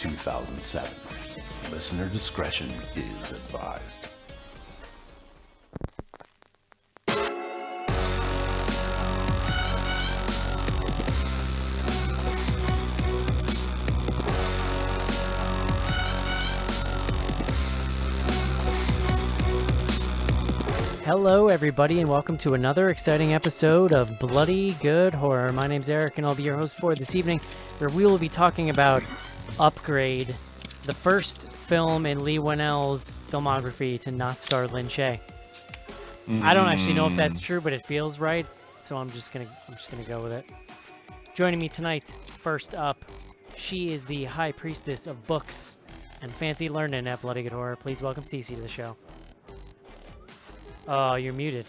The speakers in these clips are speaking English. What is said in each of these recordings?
2007. Listener discretion is advised. Hello, everybody, and welcome to another exciting episode of Bloody Good Horror. My name's Eric, and I'll be your host for this evening, where we will be talking about Upgrade, the first film in Leigh Whannell's filmography to not star Lin Shaye. I don't actually know if that's true, but it feels right, so I'm just gonna go with it. Joining me tonight, first up, she is the High Priestess of books and fancy learning at Bloody Good Horror. Please welcome Cece to the show. Oh, you're muted.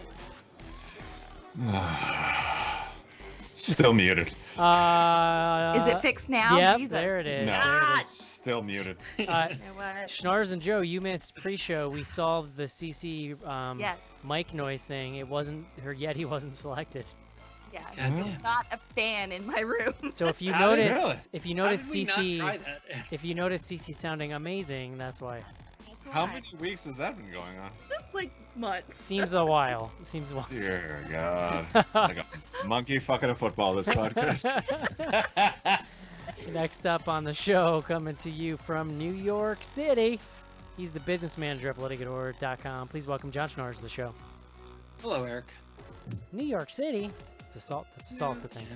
Still muted. Is it fixed now? Yep, Jesus. there it is. No, There it is. still muted. You know what? Schnars and Joe, you missed pre-show. We solved the CC Yes. mic noise thing. It wasn't her yet. He wasn't selected. Yeah, Yeah. there's not a fan in my room. So if you How did- notice, Really? if you How notice did we not CC, try that? if you notice CC sounding amazing, that's why. How many weeks has that been going on? Like months. Seems a while. Seems a while. Dear God. Like a monkey fucking a football, this podcast. Next up on the show, coming to you from New York City, he's the business manager at BloodyGoodHorror.com. Please welcome John Schnars to the show. Hello, Eric. New York City. That's a salsa thing.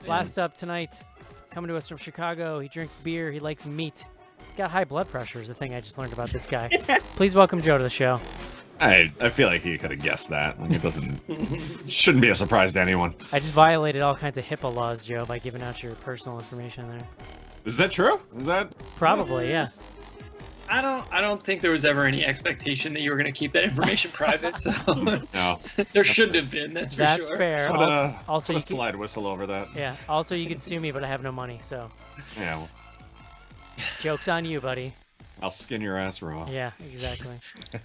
Last up tonight, coming to us from Chicago, he drinks beer, he likes meat. He's got high blood pressure is the thing I just learned about this guy. Please welcome Joe to the show. I feel like you could have guessed that. Like, it shouldn't be a surprise to anyone. I just violated all kinds of HIPAA laws, Joe, by giving out your personal information there. Is that true? Is that? Probably, yeah. I don't think there was ever any expectation that you were going to keep that information private, so No. there shouldn't have been. That's for That's sure. fair. Put Also, a you slide whistle over that. yeah. Also, you can sue me, but I have no money, so Yeah, well, joke's on you, buddy. I'll skin your ass raw. Yeah, exactly.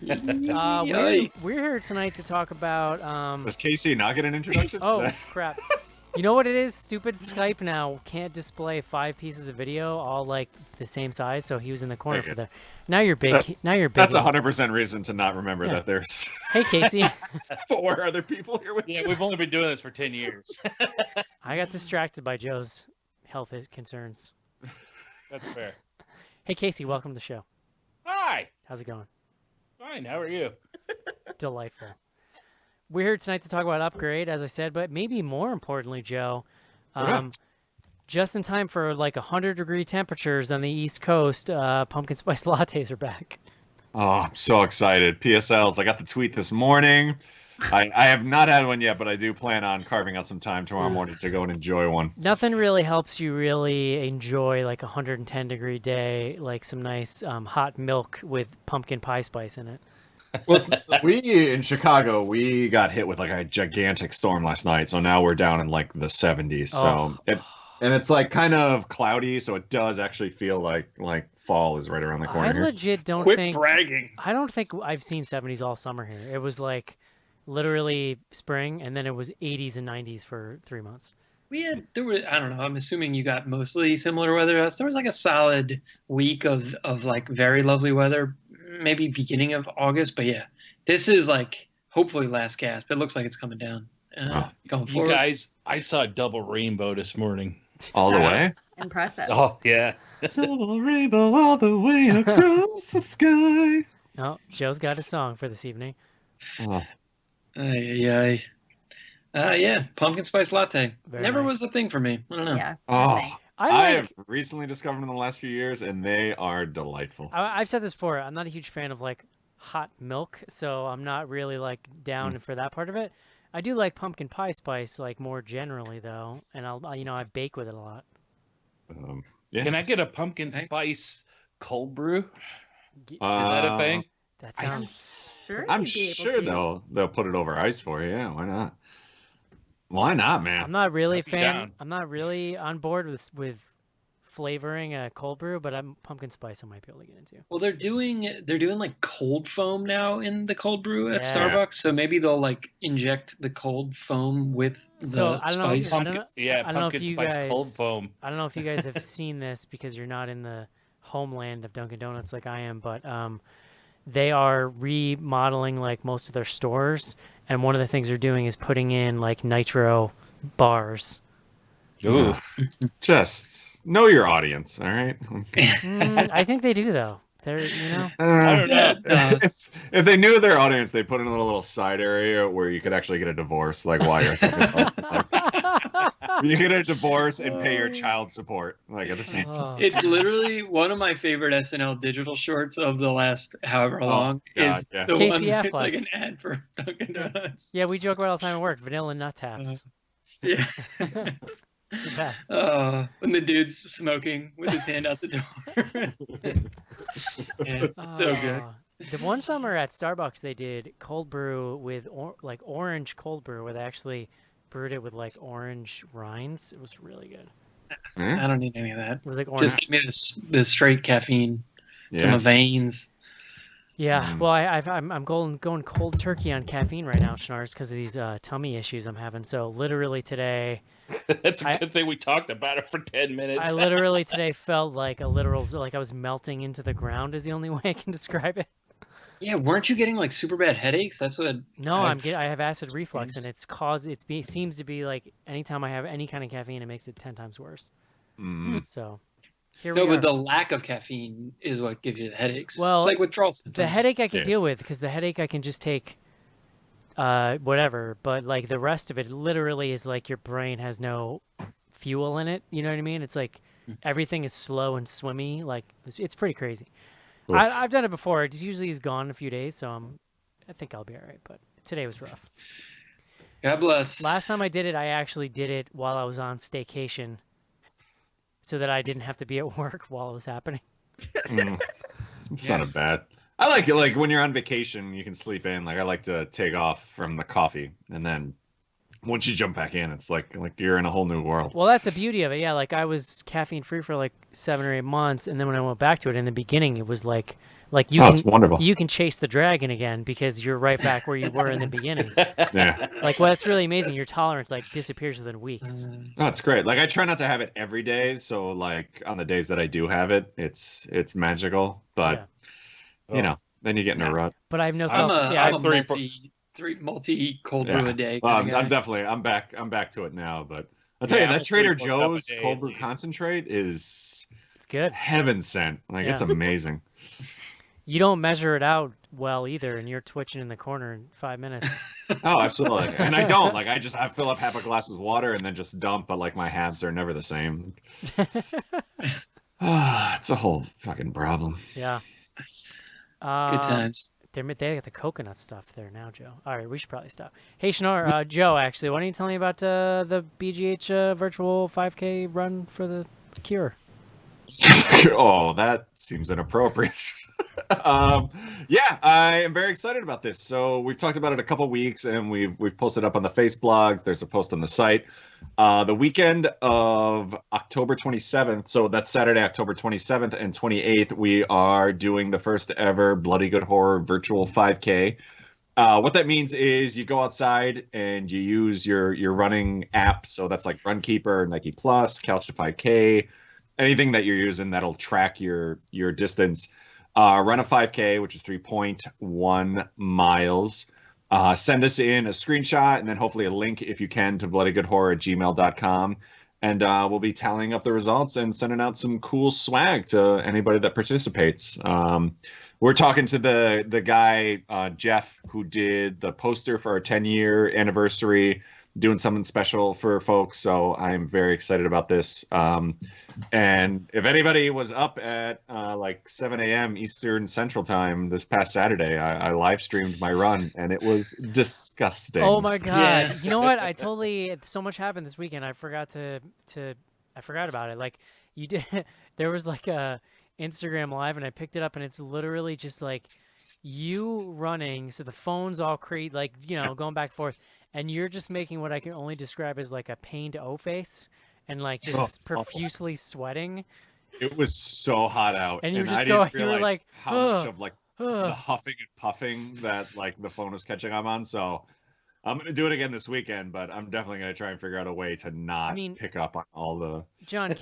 Yikes. We're here tonight to talk about Does Casey not get an introduction? Oh crap! You know what it is? Stupid Skype now can't display 5 pieces of video all like the same size, so he was in the corner for the. Now you're big. Now you're big. That's 100% reason to not remember Yeah. that there's Hey Casey, 4 other people here with you. Yeah, we've only been doing this for 10 years. I got distracted by Joe's health concerns. That's fair. Hey Casey, welcome to the show. Hi. How's it going? Fine. How are you? Delightful. We're here tonight to talk about Upgrade, as I said, but maybe more importantly, Joe, just in time for like 100-degree temperatures on the East Coast, pumpkin spice lattes are back. Oh, I'm so excited. PSLs. I got the tweet this morning. I have not had one yet, but I do plan on carving out some time tomorrow morning to go and enjoy one. Nothing really helps you really enjoy like a 110-degree day, like some nice hot milk with pumpkin pie spice in it. Well, we in Chicago, we got hit with like a gigantic storm last night, so now we're down in like the 70s. So and it's like kind of cloudy, so it does actually feel like fall is right around the corner I here. legit don't Quit think bragging. I don't think I've seen 70s all summer here. It was like literally spring, and then it was 80s and 90s for 3 months. There were, I don't know, I'm assuming you got mostly similar weather to us. There was like a solid week of like very lovely weather, maybe beginning of August, but yeah, this is like hopefully last gasp. It looks like it's coming down. Going You forward. guys, I saw a double rainbow this morning. All the way? Impressive. Oh, yeah. Double rainbow all the way across the sky. Oh, Joe's got a song for this evening. Oh. Yeah, pumpkin spice latte. Very Never nice. was a thing for me. I don't know. Yeah. Oh, I I like. have recently discovered them in the last few years, and they are delightful. I've said this before. I'm not a huge fan of like hot milk, so I'm not really like down for that part of it. I do like pumpkin pie spice like more generally though, and I bake with it a lot. Yeah. Can I get a pumpkin spice cold brew? Is Y- that a thing? That I'm sounds. sure. I'm you'd be able sure to. they'll put it over ice for you. Yeah, why not? Why not, man? I'm not really a I'd be fan. down. I'm not really on board with flavoring a cold brew, but I'm pumpkin spice. I might be able to get into. Well, they're doing like cold foam now in the cold brew at Yeah. Starbucks, so maybe they'll like inject the cold foam with the So, I don't know- spice. I don't know- Yeah, I don't know if pumpkin you spice guys- cold foam. I don't know if you guys have seen this because you're not in the homeland of Dunkin' Donuts like I am, but they are remodeling like most of their stores, and one of the things they're doing is putting in like nitro bars. Ooh. Just know your audience, all right? I think they do though. They're I don't know. If they knew their audience, they put in a little side area where you could actually get a divorce, like while you're thinking you get a divorce and pay your child support, like at the same time. Oh, It's literally one of my favorite SNL digital shorts of the last however long God, is yeah. the Casey one that's Affleck. like an ad for Dunkin' Donuts. yeah, we joke about it all the time at work. Vanilla nut taps. Yeah. It's the best. When the dude's smoking with his hand out the door. Yeah, so good. The one summer at Starbucks, they did cold brew with like orange cold brew, where they actually brewed it with like orange rinds. It was really good. Hmm? I don't need any of that. It was like orange. Just give me this straight caffeine to my Yeah. veins. Yeah, Mm. well, I'm going cold turkey on caffeine right now, Schnars, because of these tummy issues I'm having. So literally today, That's a good thing we talked about it for 10 minutes. I literally today felt like like I was melting into the ground is the only way I can describe it. Yeah, weren't you getting like super bad headaches? That's what. No, I have acid reflux, and seems to be like anytime I have any kind of caffeine, it makes it 10 times worse. Mm. So here No, we are. but the lack of caffeine is what gives you the headaches. Well, it's like withdrawal symptoms. The headache I can Yeah. deal with, because the headache I can just take whatever, but like the rest of it literally is like your brain has no fuel in it, you know what I mean? It's like everything is slow and swimmy, like it's pretty crazy. Oof. I've done it before. It usually is gone in a few days, so I think I'll be all right, but today was rough. God bless. Last time I did it, I actually did it while I was on staycation so that I didn't have to be at work while it was happening. Mm. It's Yeah. not a bad. I like it. Like when you're on vacation, you can sleep in. Like I like to take off from the coffee, and then once you jump back in, it's like you're in a whole new world. Well, that's the beauty of it. Yeah, like I was caffeine free for like 7 or 8 months, and then when I went back to it in the beginning, it was like you Oh, it's can wonderful. you can chase the dragon again because you're right back where you were in the beginning. Yeah. Like, well, that's really amazing. Your tolerance like disappears within weeks. Oh, it's great. Like I try not to have it every day, so like on the days that I do have it, it's magical. But you know, then you get in a rut. But I have no I'm self. a, yeah, I'm I- a multi cold brew a day. Well, kinda guy. I'm back to it now. But I'll tell you Yeah, that I'm Trader 3 4 cup a Joe's day cold at brew least. concentrate is it's good. heaven sent. Like it's Yeah. amazing. You don't measure it out well either, and you're twitching in the corner in 5 minutes. Oh, absolutely. And I don't like. I fill up half a glass of water and then just dump. But like my halves are never the same. It's a whole fucking problem. Yeah. Good times. They got the coconut stuff there now, Joe. All right, we should probably stop. Hey, Shnar, Joe, actually, why don't you tell me about the BGH virtual 5K run for the Cure? Oh, that seems inappropriate. Yeah, I am very excited about this. So we've talked about it a couple weeks, and we've posted up on the Face blog. There's a post on the site. The weekend of October 27th, so that's Saturday, October 27th and 28th, we are doing the first ever Bloody Good Horror virtual 5K. What that means is you go outside and you use your running app. So that's like Runkeeper, Nike Plus, Couch to 5K, anything that you're using that'll track your distance. Run a 5K, which is 3.1 miles. Send us in a screenshot and then hopefully a link if you can to bloodygoodhorror@gmail.com. And we'll be tallying up the results and sending out some cool swag to anybody that participates. We're talking to the guy, Jeff, who did the poster for our 10-year anniversary, doing something special for folks. So I'm very excited about this. And if anybody was up at like 7 a.m. Eastern Central Time this past Saturday, I live streamed my run, and it was disgusting. Oh my god! Yeah. You know what? So much happened this weekend. I forgot I forgot about it. Like you did, there was like a Instagram live, and I picked it up, and it's literally just like you running. So the phone's all like going back and forth, and you're just making what I can only describe as like a pained O face, and like just it's awful. profusely sweating. It was so hot out, And you were I just didn't going- you were realize like, how much "Ugh, of like the Ugh. huffing and puffing that like the phone was catching up on. So I'm gonna do it again this weekend, but I'm definitely gonna try and figure out a way to not mean- pick up on all the. John,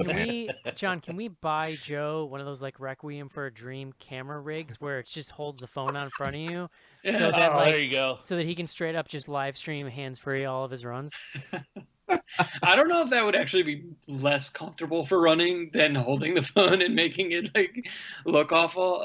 can we buy Joe one of those like Requiem for a Dream camera rigs where it just holds the phone out in front of you, so that Oh, like there you go. so that he can straight up just live stream hands free all of his runs? I don't know if that would actually be less comfortable for running than holding the phone and making it like look awful.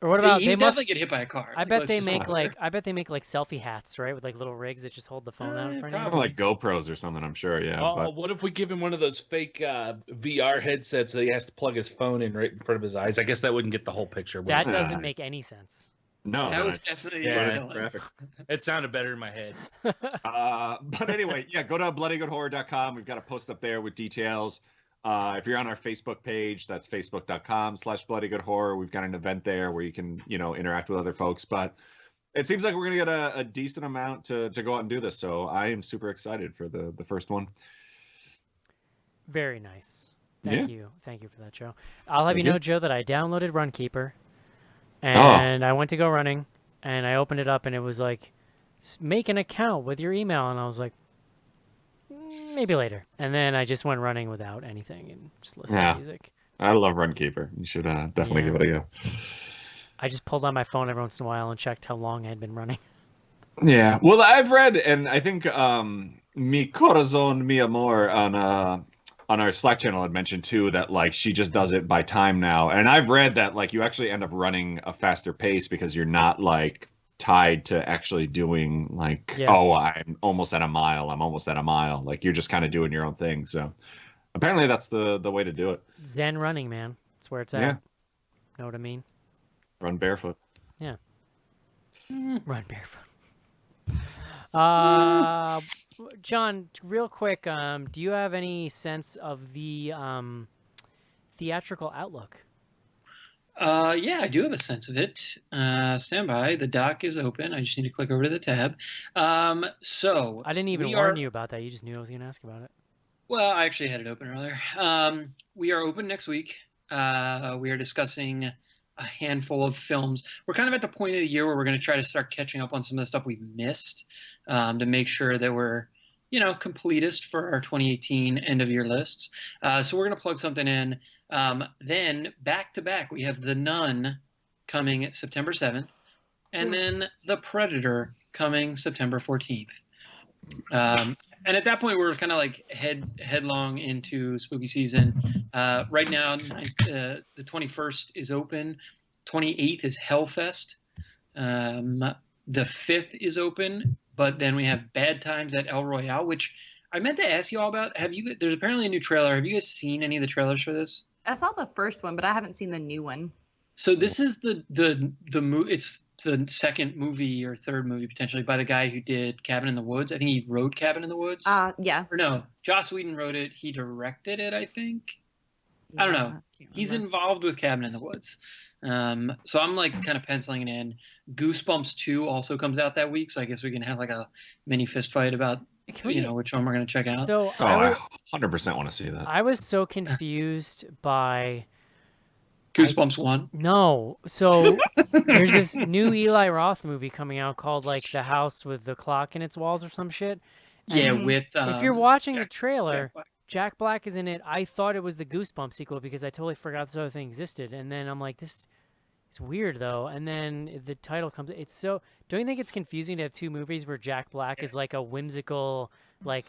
Or what about he they would must? definitely get hit by a car. I bet let's they just make be like clear. I bet they make like selfie hats, right, with like little rigs that just hold the phone out in front of you. probably. Like GoPros or something, I'm sure. Yeah, Oh, but what if we give him one of those fake VR headsets that he has to plug his phone in right in front of his eyes? I guess that wouldn't get the whole picture. would That it? doesn't make any sense. no, That then was it's definitely yeah, running villain. traffic. It sounded better in my head. But anyway, yeah, go to bloodygoodhorror.com. We've got a post up there with details. If you're on our Facebook page, that's facebook.com/bloodygoodhorror. We've got an event there where you can, interact with other folks. But it seems like we're gonna get a decent amount to go out and do this. So I am super excited for the first one. Very nice. Yeah. Thank you for that, Joe. I'll have Thank you you. know, Joe, that I downloaded Runkeeper, and I went to go running, and I opened it up, and it was like, make an account with your email, and I was like, maybe later. And then I just went running without anything and just listened Yeah. to music. I love Runkeeper. You should definitely Yeah. give it a go. I just pulled out my phone every once in a while and checked how long I had been running. Yeah. Well, I've read, and I think Mi Corazon Mi Amor on our Slack channel had mentioned too that like she just does it by time now. And I've read that like you actually end up running a faster pace because you're not like tied to actually doing like, Yeah. oh, I'm almost at a mile. I'm almost at a mile. Like you're just kind of doing your own thing. So apparently that's the way to do it. Zen running, man. That's where it's at. Yeah. Know what I mean? Run barefoot. Run barefoot. John, real quick, do you have any sense of the theatrical outlook? Yeah, I do have a sense of it. Stand by. The doc is open. I just need to click over to the tab. So I didn't even we warn are- you about that. You just knew I was going to ask about it. Well, I actually had it open earlier. We are open next week. We are discussing a handful of films. We're kind of at the point of the year where we're going to try to start catching up on some of the stuff we've missed to make sure that we're, completist for our 2018 end of year lists. So we're going to plug something in. Then back to back, we have The Nun coming September 7th, and then The Predator coming September 14th. And at that point, we're kind of like headlong into spooky season. Right now, the 21st is open. 28th is Hellfest. The 5th is open, but then we have Bad Times at El Royale, which I meant to ask you all about. There's apparently a new trailer. Have you guys seen any of the trailers for this? I saw the first one, but I haven't seen the new one. So this is it's the second movie or third movie potentially by the guy who did Cabin in the Woods. I think he wrote Cabin in the Woods. Yeah. Or no, Joss Whedon wrote it. He directed it, I think. I don't know. Can't He's remember. involved with Cabin in the Woods. So I'm like kind of penciling it in. Goosebumps 2 also comes out that week, so I guess we can have like a mini fist fight about Can we, which one we're gonna check out. so Oh, I I was, 100% want to see that. I was so confused by Goosebumps 1. no. So there's this new Eli Roth movie coming out called like The House with the Clock in its Walls or some shit. And Yeah, Mhm. with if you're watching the Jack trailer, Black. Jack Black is in it. I thought it was the Goosebumps sequel because I totally forgot this other thing existed. And then I'm like, this is weird though. And then the title comes. It's so. Don't you think it's confusing to have two movies where Jack Black is like a whimsical, like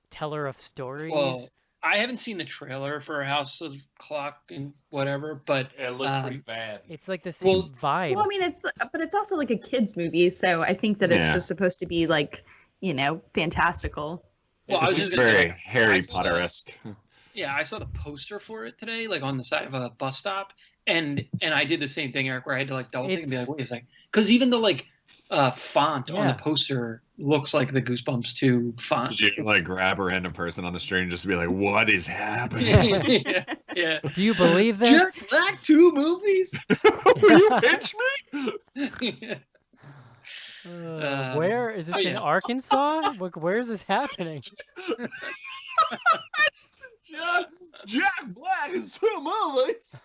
teller of stories? Well, I haven't seen the trailer for House of Clock and whatever, but It looks pretty bad. it's like the same well, vibe. Well, I mean, but it's also like a kids movie, so I think that it's Yeah. just supposed to be like, fantastical. Well, I was It's just gonna very say, Harry I saw Potter-esque. yeah, I saw the poster for it today, like on the side of a bus stop, and I did the same thing, Eric, where I had to like double think and be It's- like, wait a second, because even the like font on the Yeah. poster looks like the Goosebumps 2 font. Did you like grab a random person on the street and just be like, what is happening? yeah, yeah. Do you believe this? Just like 2 movies. Will you pinch me? Where is this in yeah. Arkansas? Where is this happening? Jack Black is 2 movies.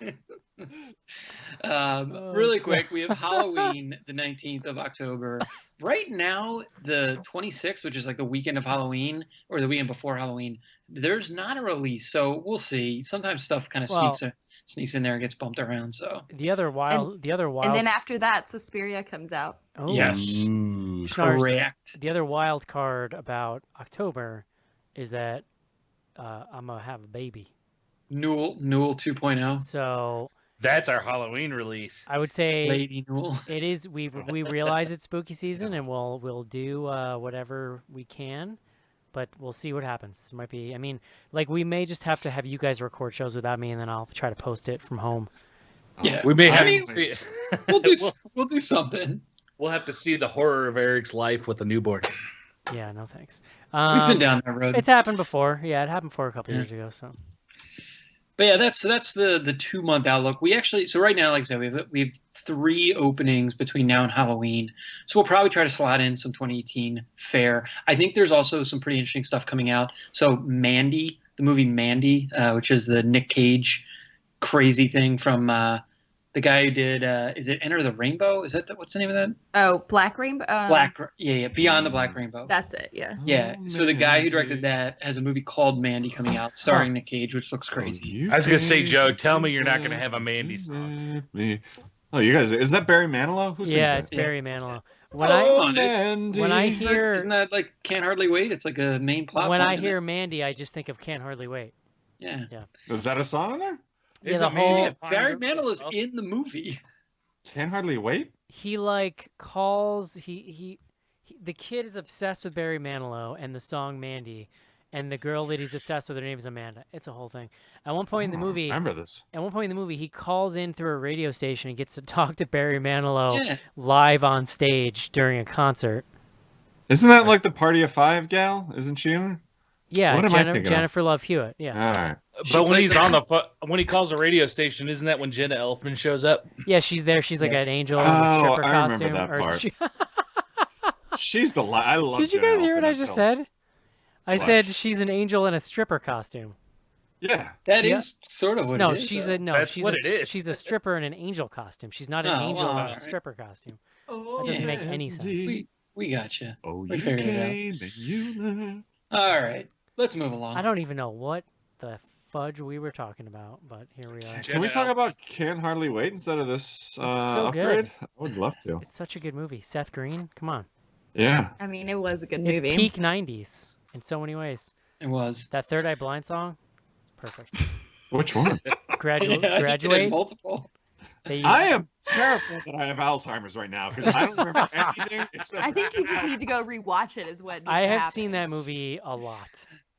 Really quick, we have Halloween, the 19th of October. Right now, the 26th, which is like the weekend of Halloween or the weekend before Halloween, there's not a release, so we'll see. Sometimes stuff kind of sneaks in there and gets bumped around. So the other wild, And then after that, Suspiria comes out. oh, yes, correct. The other wild card about October is that I'm gonna have a baby. Newell 2.0. So That's our Halloween release. I would say Lady Newell. it is. We realize it's spooky season, and we'll do whatever we can, but we'll see what happens. It might be. I mean, like we may just have to have you guys record shows without me, and then I'll try to post it from home. Yeah, We may I have mean, to see. we'll do something. We'll have to see the horror of Eric's life with a newborn. Yeah, no thanks. We've been down that road. It's happened before. Yeah, it happened before a couple years ago. So. But yeah, that's the 2-month outlook. We actually, so right now, like I said, we have 3 openings between now and Halloween. So we'll probably try to slot in some 2018 fare. I think there's also some pretty interesting stuff coming out. So Mandy, the movie Mandy, which is the Nick Cage crazy thing from the guy who did, is it Enter the Rainbow? Is that what's the name of that? Oh, Black Rainbow. Yeah, Beyond the Black Rainbow. That's it. Yeah. Yeah, so the guy who directed that has a movie called Mandy coming out, starring Nick Cage, which looks crazy. I was gonna say, Joe, tell me you're not gonna have a Mandy song. Oh, you guys, is that Barry Manilow? Who sings that? It's Barry Manilow. Mandy. When I hear Isn't that like Can't Hardly Wait? It's like a main plot. when point, I isn't hear it? Mandy, I just think of Can't Hardly Wait. Yeah. Is that a song in there? Yeah, Is the it Mandy whole- a fine Barry group of Manilow's stuff? in the movie. Can't hardly wait. He like calls he the kid is obsessed with Barry Manilow and the song Mandy, and the girl that he's obsessed with, her name is Amanda. It's a whole thing. At one point in the movie, Remember this? he calls in through a radio station and gets to talk to Barry Manilow Yeah. live on stage during a concert. Isn't that like the Party of Five gal? Isn't she in it? Yeah, What am I thinking of? Jennifer Love Hewitt. Yeah, All right. But when plays he's on when he calls the radio station, isn't that when Jenna Elfman shows up? yeah, she's there. She's like an angel in a Oh, stripper I remember costume. that or is part. she- She's the I love. Did you Jenna guys hear what Elfman, I I'm just so- said? I What? said she's an angel in a stripper costume. Yeah. That Yeah. is sort of what No, it is. she's though. That's what it is. She's a stripper in an angel costume. She's not an Oh, angel well, in a alright. stripper costume. Oh, That doesn't make any sense. We got you. Oh, We you figured it out. came and you learned. All right, let's move along. I don't even know what the fudge we were talking about, but here we are. Can we talk about Can't Hardly Wait instead of this so upgrade? good. I would love to. It's such a good movie. Seth Green, come on. Yeah. I mean, it was a good It's movie. peak 90s in so many ways. It was. That Third Eye Blind song, perfect. Which one? Yeah, I think it had Graduate. multiple. They used- I am terrified that I have Alzheimer's right now because I don't remember anything except. I think you just need to go rewatch it. Is what needs I to have happen. seen that movie a lot.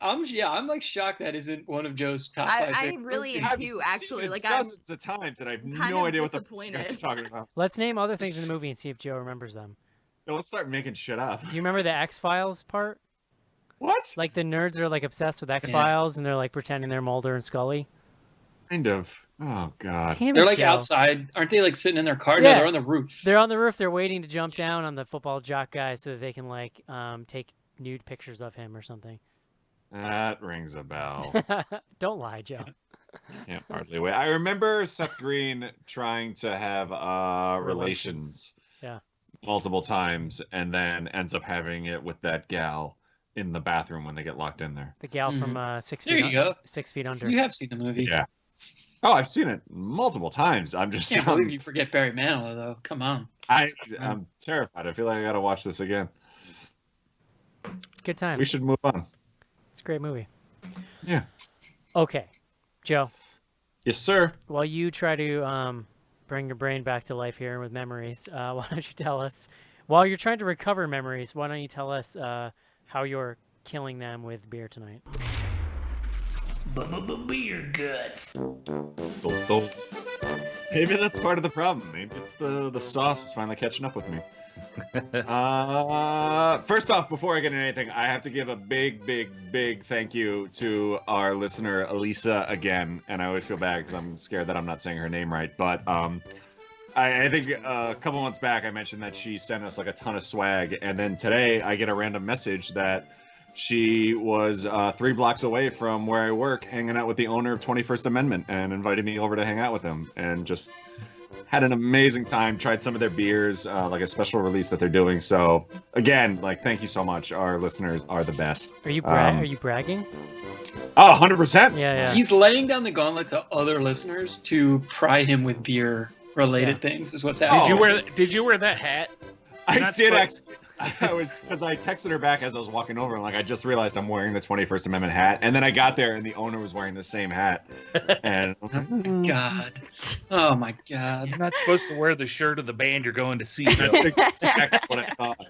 I'm like shocked that isn't one of Joe's top I 5 I favorite really movies. am I've too. seen Actually, it like I'm dozens of times, and I have kind no of idea what the fuck you guys are disappointed. talking about. Let's name other things in the movie and see if Joe remembers them. Don't start making shit up. Do you remember the X-Files part? What? Like the nerds are like obsessed with X-Files and they're like pretending they're Mulder and Scully. Kind of. Oh god. Damn They're it, like Joe. outside, aren't they? Like sitting in their car? Yeah. No, they're on the roof. They're on the roof. They're waiting to jump down on the football jock guy so that they can like take nude pictures of him or something. That rings a bell. Don't lie, Joe. Can't hardly wait. I remember Seth Green trying to have relations. Yeah. Multiple times, and then ends up having it with that gal in the bathroom when they get locked in there. The gal from 6 There feet you go. 6 feet under. You have seen the movie. Yeah. Oh, I've seen it multiple times. I'm just Can't believe you forget Barry Manilow, though. Come on. I'm terrified. I feel like I gotta watch this again. Good times. We should move on. It's a great movie. Yeah. Okay, Joe. Yes, sir. While you try to bring your brain back to life here with memories, why don't you tell us, while you're trying to recover memories, why don't you tell us how you're killing them with beer tonight? Beer guts. Maybe that's part of the problem. Maybe it's the sauce is finally catching up with me. First off, before I get into anything, I have to give a big thank you to our listener Elisa again, and I always feel bad because I'm scared that I'm not saying her name right. But I think a couple months back I mentioned that she sent us like a ton of swag, and then today I get a random message that She was 3 blocks away from where I work, hanging out with the owner of 21st Amendment, and invited me over to hang out with him, and just had an amazing time. Tried some of their beers, like a special release that they're doing. So again, like, thank you so much. Our listeners are the best. Are you bragging? Oh, 100%. Yeah. He's laying down the gauntlet to other listeners to pry him with beer related things is what's happening. Did you wear that hat? I did actually. I was, because I texted her back as I was walking over, and like, I just realized I'm wearing the 21st Amendment hat, and then I got there and the owner was wearing the same hat, and God, oh my God, You're not supposed to wear the shirt of the band you're going to see. that's exactly what I thought.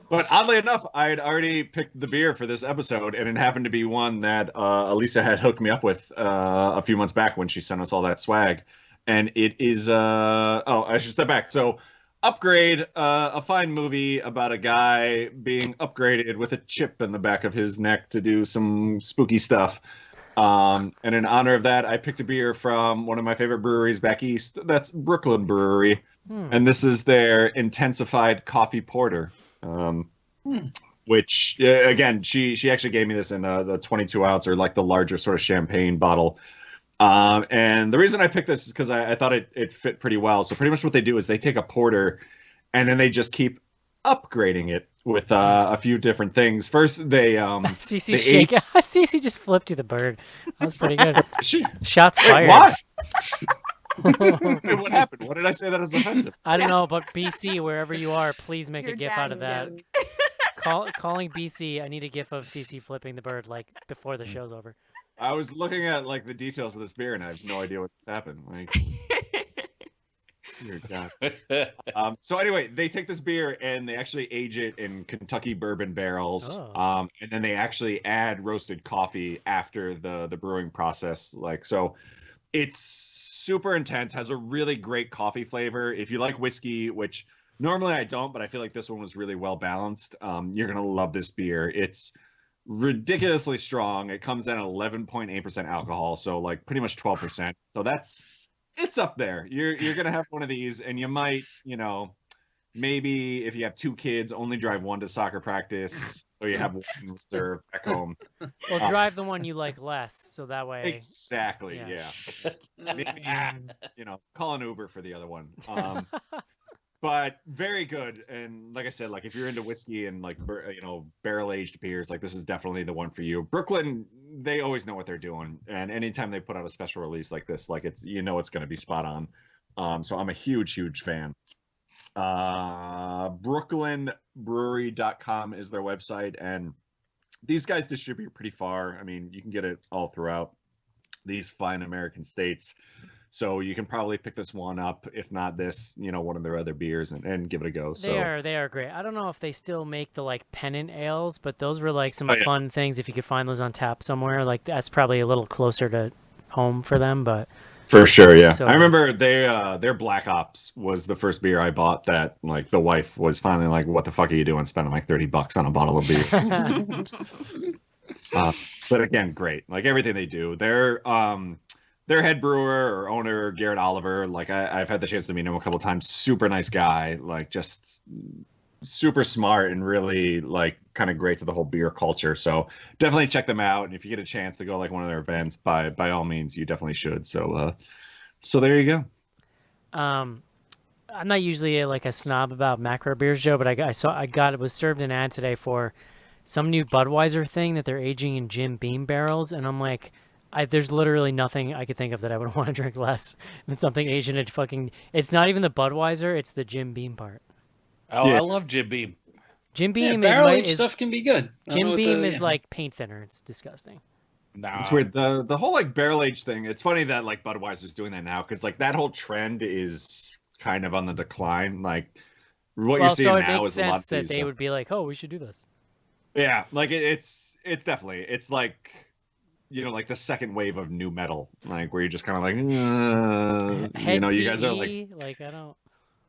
But oddly enough, I had already picked the beer for this episode, and it happened to be one that Elisa had hooked me up with a few months back when she sent us all that swag, and it is I should step back. So, Upgrade, a fine movie about a guy being upgraded with a chip in the back of his neck to do some spooky stuff. And in honor of that, I picked a beer from one of my favorite breweries back east. That's Brooklyn Brewery. And this is their intensified coffee porter. Which, again, she actually gave me this in the 22 ounce, or like the larger sort of champagne bottle. And the reason I picked this is because I thought it fit pretty well. So pretty much what they do is they take a porter and then they just keep upgrading it with a few different things. First, they Cece shake. Cece just flipped you the bird. That was pretty good. Shots Wait, fired. what? Wait, what happened? What did I say that is offensive? I don't know, but BC, wherever you are, please make a gif out of that. Calling BC, I need a gif of Cece flipping the bird, like, before the show's over. I was looking at like the details of this beer and I have no idea what happened. Like, dear God. So anyway, they take this beer and they actually age it in Kentucky bourbon barrels. Oh. And then they actually add roasted coffee after the brewing process. Like, so it's super intense, has a really great coffee flavor. If you like whiskey, which normally I don't, but I feel like this one was really well balanced, you're gonna love this beer. It's ridiculously strong. It comes in at 11.8% alcohol, so like pretty much 12%. So it's up there. You're gonna have one of these, and you might, maybe if you have 2 kids, only drive one to soccer practice, so you have one reserve back home. Well, drive the one you like less, so that way. Exactly. Yeah. Maybe call an Uber for the other one. But very good, and like I said, like if you're into whiskey and like barrel aged beers, like this is definitely the one for you. Brooklyn, they always know what they're doing, and anytime they put out a special release like this, like it's it's going to be spot on. So I'm a huge fan. BrooklynBrewery.com is their website, and these guys distribute pretty far. I mean, you can get it all throughout these fine American states. So you can probably pick this one up, if not this, one of their other beers, and give it a go. They are great. I don't know if they still make the like pennant ales, but those were like some yeah. fun things if you could find those on tap somewhere. Like that's probably a little closer to home for them, but for sure, yeah. So, I remember their Black Ops was the first beer I bought that like the wife was finally like, "What the fuck are you doing, spending like $30 on a bottle of beer?" But again, great. Like everything they do, their head brewer or owner, Garrett Oliver, like I've had the chance to meet him a couple of times. Super nice guy, like just super smart and really like kind of great to the whole beer culture. So definitely check them out. And if you get a chance to go like one of their events, by all means, you definitely should. So there you go. I'm not usually like a snob about macro beers, Joe, but it was served an ad today for some new Budweiser thing that they're aging in Jim Beam barrels, and I'm like, there's literally nothing I could think of that I would want to drink less than something Asian. It's not even the Budweiser, it's the Jim Beam part. Oh, yeah. I love Jim Beam. Jim Beam barrel-aged stuff can be good. Jim Beam is like paint thinner. It's disgusting. Nah. It's weird. The whole like barrel age thing. It's funny that like Budweiser's doing that now, because like that whole trend is kind of on the decline. Like what you're seeing now is a lot of that they would be like, oh, we should do this. Yeah, like it's definitely, it's like like the second wave of new metal, like where you're just kind of like, you guys are like I don't.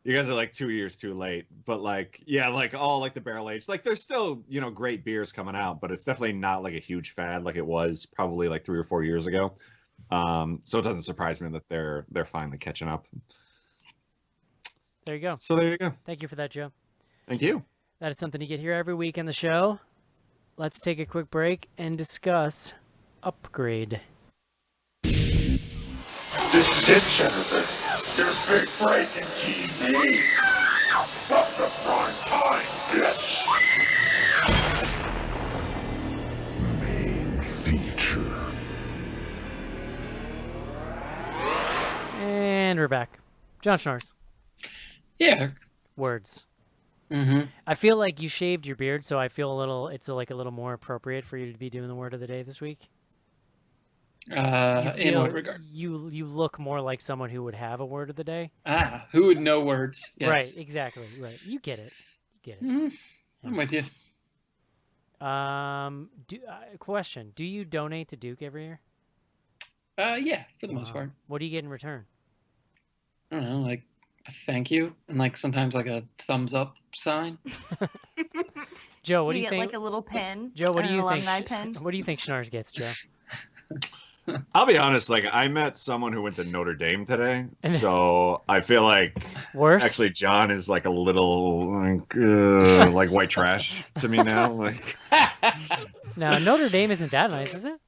You guys are like 2 years too late, but like, yeah, like all like the barrel age, like there's still, great beers coming out, but it's definitely not like a huge fad like it was probably like 3 or 4 years ago. So it doesn't surprise me that they're finally catching up. There you go. So there you go. Thank you for that, Joe. Thank you. That is something you get here every week in the show. let's take a quick break and discuss Upgrade. This is it, Jennifer. Your big break in TV. But the prime time, bitch. Main feature. And we're back. John Schnars. Yeah. Words. Mm-hmm. I feel like you shaved your beard, so I feel it's like a little more appropriate for you to be doing the word of the day this week. In what regard? You look more like someone who would have a word of the day. Who would know words? Yes. Right, exactly. Right. You get it. Mm-hmm. I'm with you. Question. Do you donate to Duke every year? Yeah, for the most part. What do you get in return? I don't know, like a thank you and like sometimes like a thumbs up sign. Joe, what do you get think? like a little pin? Joe, what or do an you think? alumni pin? What do you think Schnars gets, Joe? I'll be honest, like I met someone who went to Notre Dame today, so I feel like Worse? actually John is like a little like white trash to me now. Like, No, Notre Dame isn't that nice, is it?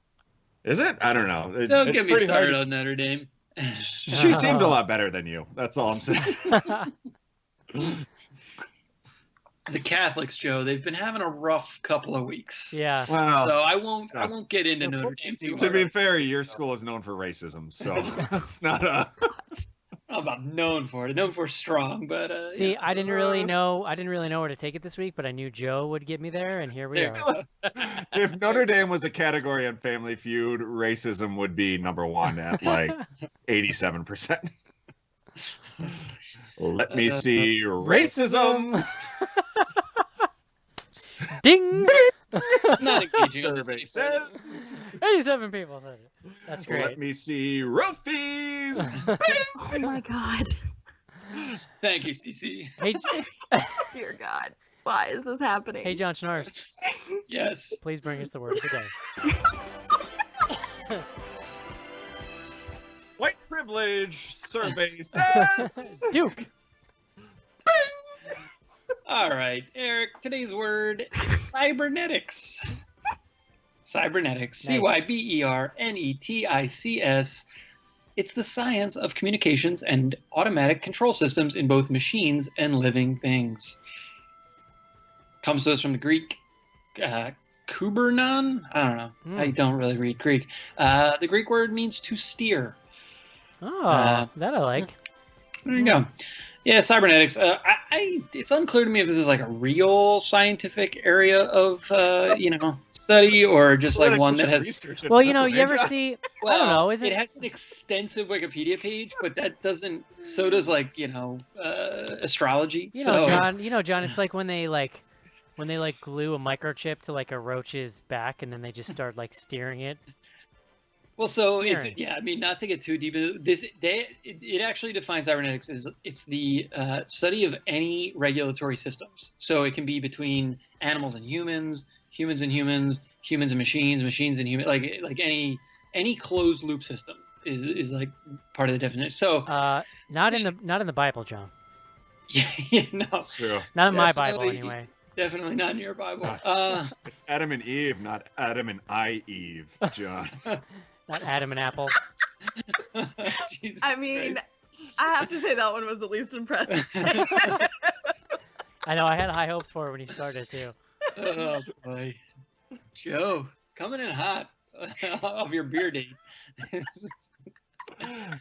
is it? I don't know. Don't it's get me pretty hard started to- on Notre Dame. She seemed a lot better than you. That's all I'm saying. The Catholics, Joe, they've been having a rough couple of weeks. Yeah. Wow. So I won't get into Notre Dame too To be hard. fair, your school is known for racism, so it's not a. I'm about known for it. Known for strong, but See, yeah. I didn't really know where to take it this week, but I knew Joe would get me there, and here we There are. you go. If Notre Dame was a category on Family Feud, racism would be number one at like 87%. Let me see racism. Ding! Not engaging on Survey this. says. 87 people said it. That's great. Let me see rofies. Oh my god. Thank you, CC. Hey, Dear God. Why is this happening? hey, John Schnars, Yes. please bring us the word of the day. White privilege survey says. Duke. All right, Eric. Today's word: cybernetics. Cybernetics. Nice. Cybernetics. It's the science of communications and automatic control systems in both machines and living things. Comes to us from the Greek, kubernon. I don't know. I don't really read Greek. The Greek word means to steer. Oh, that I like. There you go. Yeah, cybernetics. It's unclear to me if this is like a real scientific area of study or just like one that has. Well, you ever see? I don't know. Is It it? has an extensive Wikipedia page, but that doesn't. So does astrology. John. John. It's like when they glue a microchip to like a roach's back, and then they just start like steering it. Well, so Steering. not to get too deep into this, it actually defines cybernetics as it's the study of any regulatory systems. So it can be between animals and humans, humans and humans, humans and machines, machines and humans, like any closed loop system is like part of the definition. So Not in the Bible, John. yeah, no, That's true. Not in my Bible, Definitely. anyway. definitely not in your Bible. It's Adam and Eve, not Adam and Eve, John. Not Adam and Apple. Jesus I mean, Christ. I have to say that one was the least impressive. I know. I had high hopes for it when he started too. Oh boy, Joe, coming in hot of your beer date.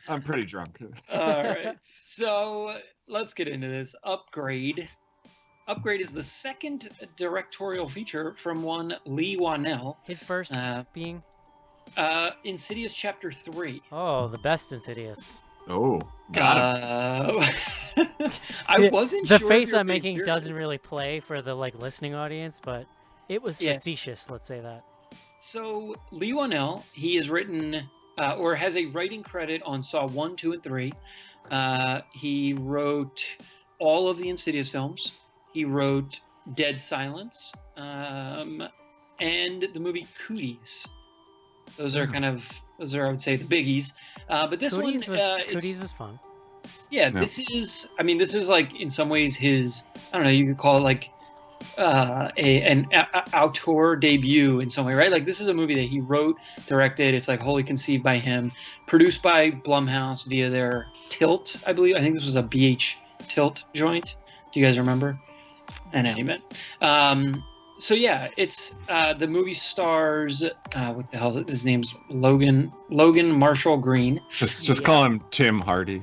I'm pretty drunk. All right, so let's get into this. Upgrade. Upgrade is the second directorial feature from one Lee Wanell. His first being Insidious Chapter 3. the best Insidious. Oh, got him. I See, wasn't the sure. face if you're I'm being making serious. doesn't really play for the listening audience, but it was Yes. facetious. Let's say that. So Lee Wanell, he has written or has a writing credit on Saw 1, 2, and 3. He wrote all of the Insidious films. He wrote Dead Silence and the movie Cooties. Those are I would say the biggies. But this Cooties one, Cooties was fun. yeah, this is like in some ways his, I don't know, you could call it like an auteur debut in some way, right? Like this is a movie that he wrote, directed. It's like wholly conceived by him, produced by Blumhouse via their Tilt, I believe. I think this was a BH Tilt joint. Do you guys remember? In any event, so yeah, it's the movie stars. What the hell is it? His name's Logan Marshall Green. Just call him Tim Hardy.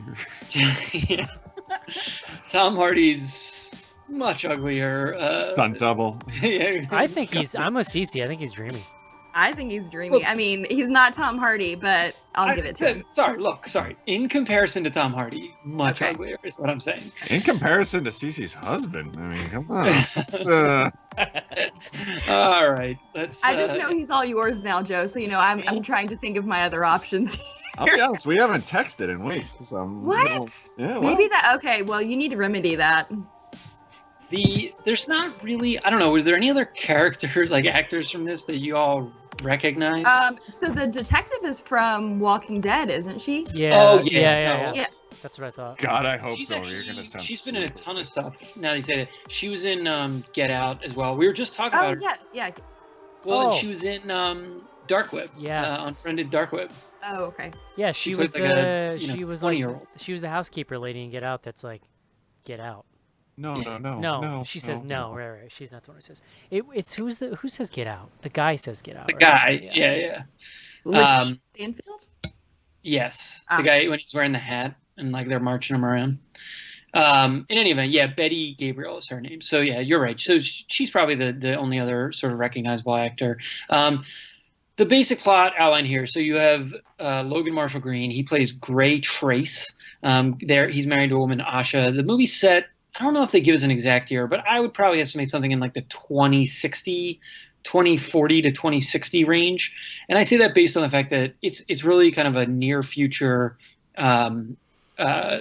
Yeah. Tom Hardy's much uglier. Stunt double. Yeah, I think I'm a CC. I think he's dreamy. I think he's dreamy. I mean, he's not Tom Hardy, but I'll give it to him. Sorry. In comparison to Tom Hardy, much Okay. uglier is what I'm saying. In comparison to Cece's husband, I mean, come on. It's, All right, let's. I just know he's all yours now, Joe. So I'm trying to think of my other options. I'll be honest, we haven't texted in weeks. So What? Yeah, well, Maybe that. Okay, well, you need to remedy that. There's not really. I don't know. Was there any other characters, like actors from this, that you all recognize? So the detective is from Walking Dead, isn't she? Yeah. Oh, yeah, Yeah. Yeah. That's what I thought. God, I hope She's so. actually, You're gonna sound. she's been in a ton of stuff. Now that you say that, she was in Get Out as well. We were just talking Oh about her. yeah. Well, Oh. and she was in Dark Web. Yes. Unfriended Dark Web. Oh, okay. Yeah, she plays was like a, she was 20-year-old. she was the housekeeper lady in Get Out. That's like, Get Out. No. No, she says no. Right. She's not the one who says. It's who says Get Out? The guy says Get Out. The right? guy. Yeah. Stanfield? Yes. Ah. The guy when he's wearing the hat and like they're marching him around. In any event, yeah, Betty Gabriel is her name. So yeah, you're right. So she's probably the only other sort of recognizable actor. The basic plot outline here. So you have Logan Marshall Green. He plays Gray Trace. He's married to a woman, Asha. The movie's set. I don't know if they give us an exact year, but I would probably estimate something in like the 2040 to 2060 range. And I say that based on the fact that it's really kind of a near future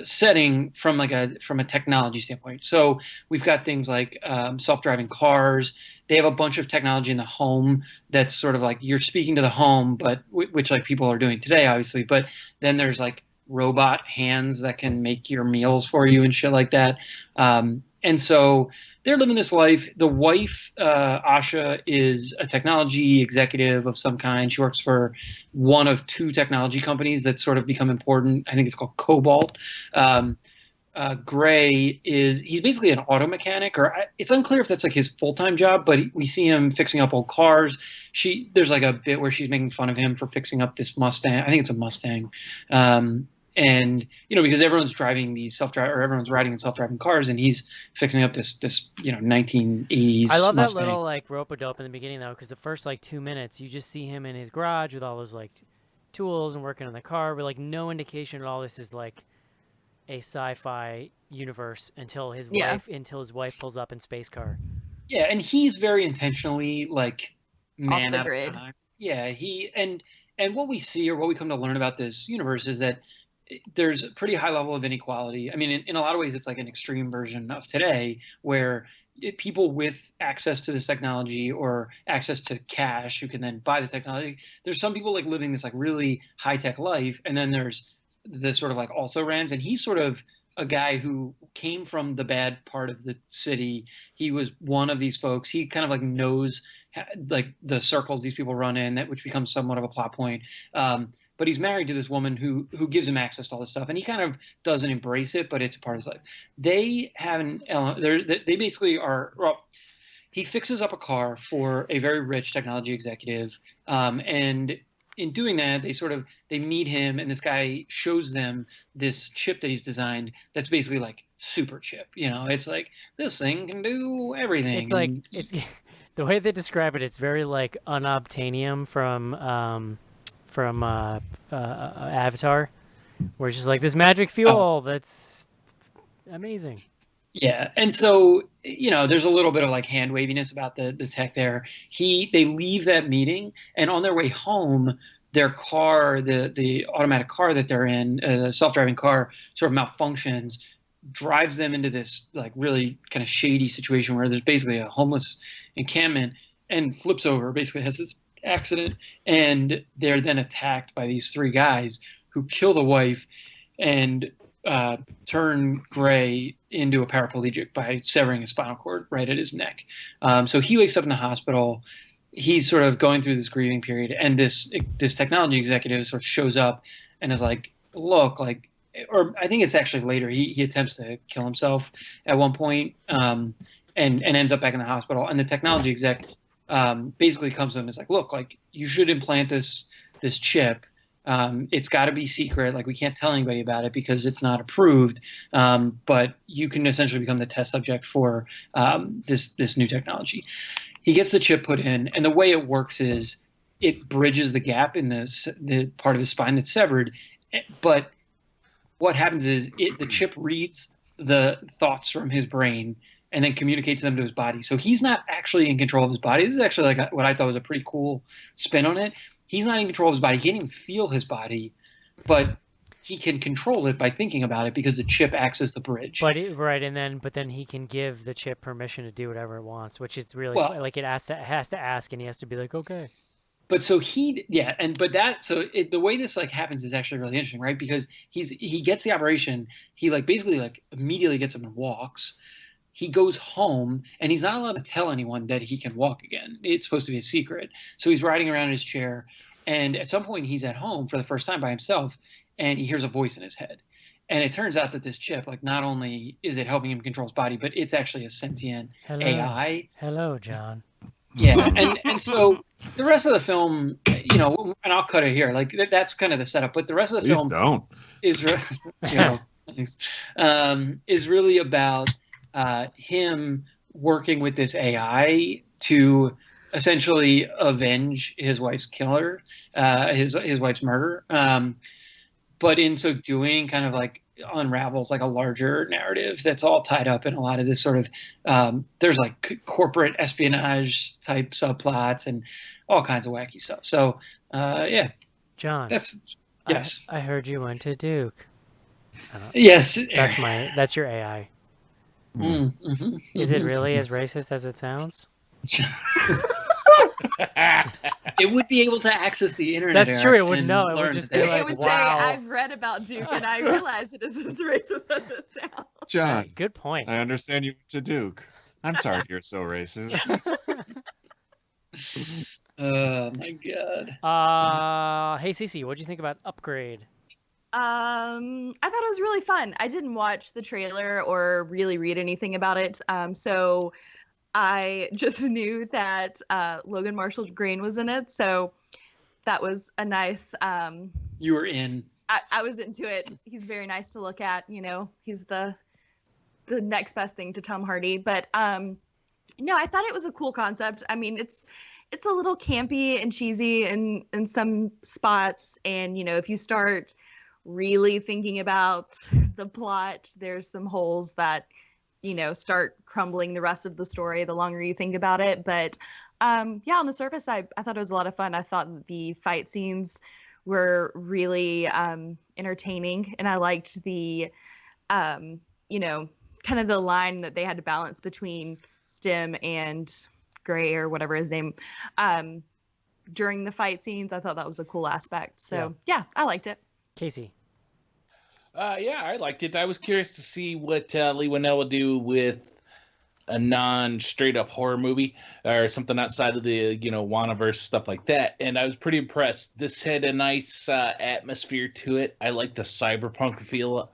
setting from a technology standpoint. So we've got things like self-driving cars. They have a bunch of technology in the home that's sort of like you're speaking to the home, but which like people are doing today, obviously. But then there's like robot hands that can make your meals for you and shit like that. And so they're living this life. The wife, Asha, is a technology executive of some kind. She works for one of two technology companies that sort of become important. I think it's called Cobalt. Gray he's basically an auto mechanic, it's unclear if that's like his full-time job, but we see him fixing up old cars. There's like a bit where she's making fun of him for fixing up this Mustang. I think it's a Mustang. And because everyone's driving these everyone's riding in self-driving cars, and he's fixing up this 1980s. I love Mustang. that little like rope-a-dope in the beginning though, because the first like 2 minutes you just see him in his garage with all those like tools and working on the car, with like no indication at all this is like a sci-fi universe until his wife pulls up in space car. Yeah, and he's very intentionally like man the out grid. of time. Yeah, and what we see or what we come to learn about this universe is that there's a pretty high level of inequality. I mean, in a lot of ways, it's like an extreme version of today, where people with access to this technology or access to cash who can then buy the technology. There's some people like living this like really high tech life, and then there's the sort of like also rans, and he's sort of a guy who came from the bad part of the city. He was one of these folks. He kind of like knows like the circles these people run in, which becomes somewhat of a plot point. But he's married to this woman who gives him access to all this stuff, and he kind of doesn't embrace it, but it's a part of his life. They have they basically are. Well, he fixes up a car for a very rich technology executive, and in doing that, they meet him, and this guy shows them this chip that he's designed. That's basically like super chip. It's like this thing can do everything. It's like it's the way they describe it. It's very like unobtainium from Avatar, where it's just like this magic fuel that's amazing. Yeah, and so there's a little bit of like hand waviness about the tech there. They leave that meeting, and on their way home, their car, the automatic car that they're in, the self-driving car, sort of malfunctions, drives them into this like really kind of shady situation where there's basically a homeless encampment, and flips over. Basically has this accident, and they're then attacked by these three guys who kill the wife, and turn Gray into a paraplegic by severing his spinal cord right at his neck. So he wakes up in the hospital. He's sort of going through this grieving period, and this technology executive sort of shows up and is like, "Look, like," or I think it's actually later. He attempts to kill himself at one point, and ends up back in the hospital. And the technology exec basically comes to him and is like, "Look, like you should implant this chip. It's got to be secret. Like we can't tell anybody about it because it's not approved. But you can essentially become the test subject for this new technology." He gets the chip put in, and the way it works is it bridges the gap in the part of his spine that's severed. But what happens is the chip reads the thoughts from his brain and then communicates them to his body. So he's not actually in control of his body. This is actually like what I thought was a pretty cool spin on it. He's not in control of his body. He can't even feel his body, but he can control it by thinking about it because the chip acts as the bridge. But but then he can give the chip permission to do whatever it wants, which is really like it has to ask, and he has to be like, okay. But so the way this like happens is actually really interesting, right? Because he gets the operation, he like basically like immediately gets up and walks. He goes home, and he's not allowed to tell anyone that he can walk again. It's supposed to be a secret. So he's riding around in his chair, and at some point he's at home for the first time by himself, and he hears a voice in his head. And it turns out that this chip, like, not only is it helping him control his body, but it's actually a sentient AI. Hello, John. Yeah, and so the rest of the film, and I'll cut it here. Like that's kind of the setup, but the rest of the film is is really about him working with this AI to essentially avenge his wife's killer, his wife's murder. But in so doing, kind of like unravels like a larger narrative that's all tied up in a lot of this sort of there's like corporate espionage type subplots and all kinds of wacky stuff. So yeah, John, yes, I heard you went to Duke. Yes, that's your AI. Mm-hmm. Is it really as racist as it sounds? It would be able to access the internet. That's true. It would know. It would just be like, it would wow. say, I've read about Duke and I realize it is as racist as it sounds. John, good point. I understand you went to Duke. I'm sorry you're so racist. Oh my god. Hey Cece, what do you think about Upgrade? I thought it was really fun. I didn't watch the trailer or really read anything about it. So I just knew that Logan Marshall Green was in it. So that was a nice... you were in. I was into it. He's very nice to look at. He's the next best thing to Tom Hardy. But no, I thought it was a cool concept. I mean, it's a little campy and cheesy in some spots. And, if you start really thinking about the plot, there's some holes that start crumbling the rest of the story the longer you think about it. But on the surface, I thought it was a lot of fun. I thought the fight scenes were really entertaining, and I liked the kind of the line that they had to balance between Stim and Gray or whatever his name during the fight scenes. I thought that was a cool aspect. So yeah I liked it. Casey. Yeah, I liked it. I was curious to see what Leigh Whannell would do with a non-straight up horror movie or something outside of the Wannaverse, stuff like that. And I was pretty impressed. This had a nice atmosphere to it. I like the cyberpunk feel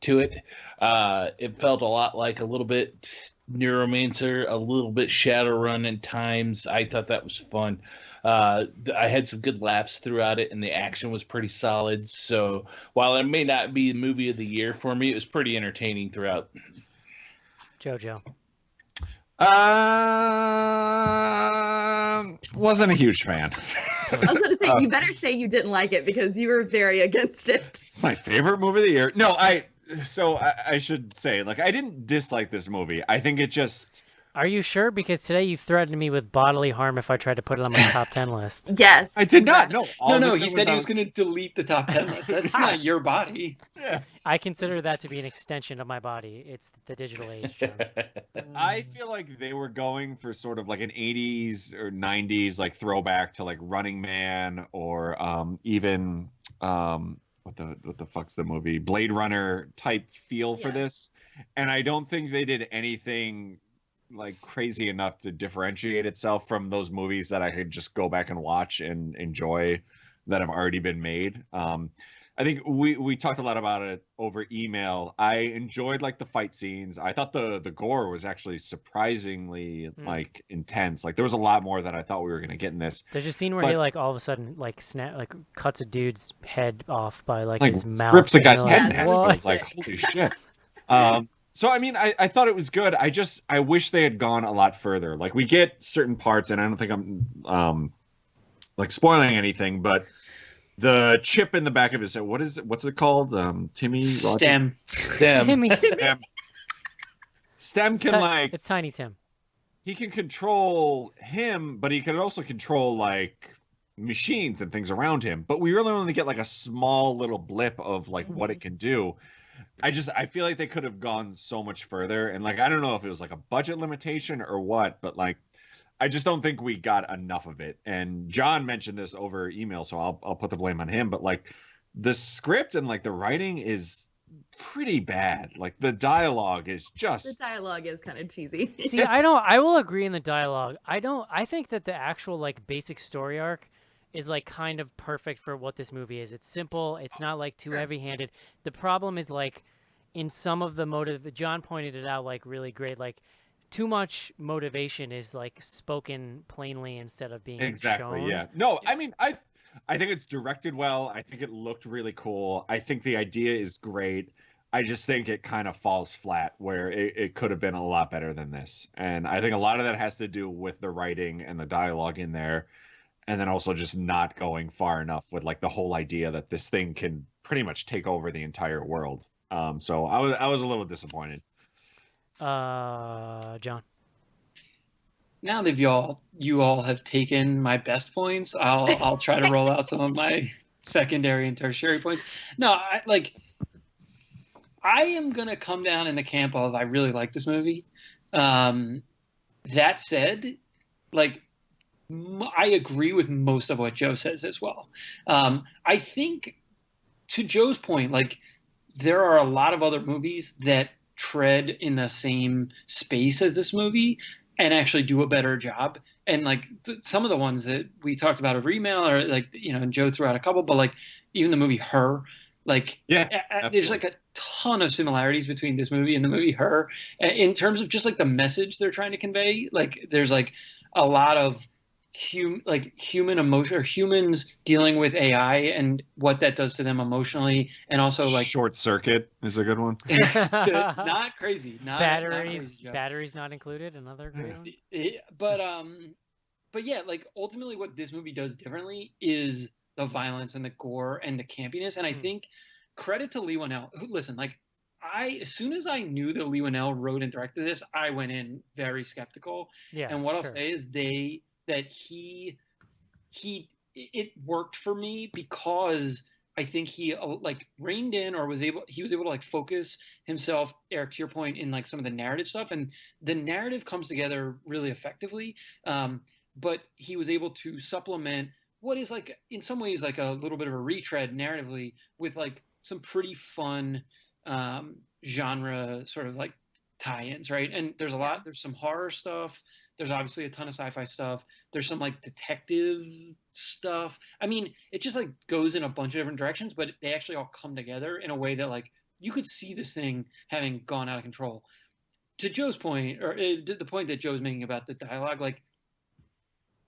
to it. It felt a lot like a little bit Neuromancer, a little bit Shadowrun in times. I thought that was fun. I had some good laughs throughout it, and the action was pretty solid. So while it may not be the movie of the year for me, it was pretty entertaining throughout. Jojo. Wasn't a huge fan. I was going to say, you better say you didn't like it because you were very against it. It's my favorite movie of the year. No, I should say, like, I didn't dislike this movie. I think it just... Are you sure? Because today you threatened me with bodily harm if I tried to put it on my top 10 list. Yes. I did not. No. No. He said he was going to delete the top 10 list. That's not your body. Yeah. I consider that to be an extension of my body. It's the digital age, John. I feel like they were going for sort of like an 80s or 90s like throwback to like Running Man or even what what the fuck's the movie, Blade Runner type feel for Yes. this, and I don't think they did anything like crazy enough to differentiate itself from those movies that I could just go back and watch and enjoy that have already been made. I think we talked a lot about it over email. I enjoyed like the fight scenes. I thought the gore was actually surprisingly like intense. Like there was a lot more that I thought we were gonna get in this. There's a scene where But- he like all of a sudden like cuts a dude's head off by like Like his mouth. rips a and guy's you're head like, in half. "What?" I was like, holy shit. So I mean, I thought it was good. I wish they had gone a lot further. Like we get certain parts, and I don't think I'm like spoiling anything, but the chip in the back of his head, what's it called? Timmy Stem. Timmy. Stem can like It's Tiny Tim. he can control him, but he can also control like machines and things around him. But we really only get like a small little blip of like what it can do. I feel like they could have gone so much further, and like I don't know if it was like a budget limitation or what, but like I just don't think we got enough of it. And John mentioned this over email, so I'll put the blame on him. But like the script and like the writing is pretty bad. Like the dialogue is The just dialogue is kind of cheesy. See, I will agree in the dialogue. I think that the actual like basic story arc is like kind of perfect for what this movie is. It's simple. It's not like too heavy-handed. The problem is like in some of the motive. John pointed it out like really great. Like too much motivation is like spoken plainly instead of being exactly shown. yeah. No, I mean I think it's directed well. I think it looked really cool. I think the idea is great. I just think it kind of falls flat where it could have been a lot better than this. And I think a lot of that has to do with the writing and the dialogue in there. And then also just not going far enough with like the whole idea that this thing can pretty much take over the entire world. So I was a little disappointed. John. Now that you all have taken my best points, I'll try to roll out some of my secondary and tertiary points. No, I am gonna come down in the camp of I really like this movie. That said, like I agree with most of what Joe says as well. I think to Joe's point, like there are a lot of other movies that tread in the same space as this movie and actually do a better job. And like some of the ones that we talked about over email or like, you know, and Joe threw out a couple, but like even the movie Her, like there's like a ton of similarities between this movie and the movie Her in terms of just like the message they're trying to convey. Like there's like a lot of human emotion or humans dealing with AI and what that does to them emotionally, and also like Short Circuit is a good one. not crazy. Batteries not included. Another great one. But yeah, like ultimately, what this movie does differently is the violence and the gore and the campiness. And I think credit to Leigh Whannell. Listen, like as soon as I knew that Leigh Whannell wrote and directed this, I went in very skeptical. Yeah. And what I'll say is it worked for me because I think he like reined in or was able to like focus himself, Eric, to your point, in like some of the narrative stuff, and the narrative comes together really effectively. But he was able to supplement what is like in some ways like a little bit of a retread narratively with like some pretty fun genre sort of like tie-ins, right? And there's some horror stuff. There's obviously a ton of sci-fi stuff. There's some like detective stuff. I mean, it just like goes in a bunch of different directions, but they actually all come together in a way that like you could see this thing having gone out of control. To Joe's point, or the point that Joe was making about the dialogue, like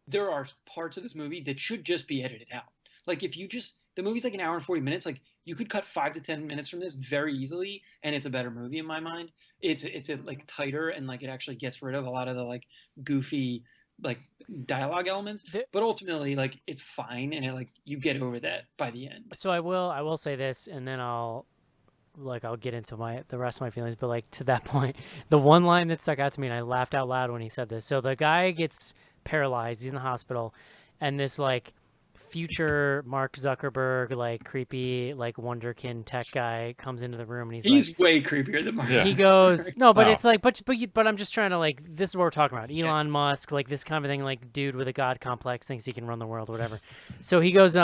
there are parts of this movie that should just be edited out. Like if you just, the movie's like an hour and 40 minutes, like you could cut 5 to 10 minutes from this very easily, and it's a better movie in my mind. It's like tighter, and like it actually gets rid of a lot of the like goofy like dialogue elements. But ultimately, like it's fine, and it like you get over that by the end. So I will say this, and then I'll get into the rest of my feelings. But like to that point, the one line that stuck out to me, and I laughed out loud when he said this. So the guy gets paralyzed. He's in the hospital, and this like future Mark Zuckerberg, like creepy, like wonderkin tech guy comes into the room, and he's like, way creepier than Mark. Yeah. He goes, no, but it's like, but I'm just trying to like, this is what we're talking about. Elon Musk, like this kind of thing, like dude with a god complex thinks he can run the world or whatever. So he goes,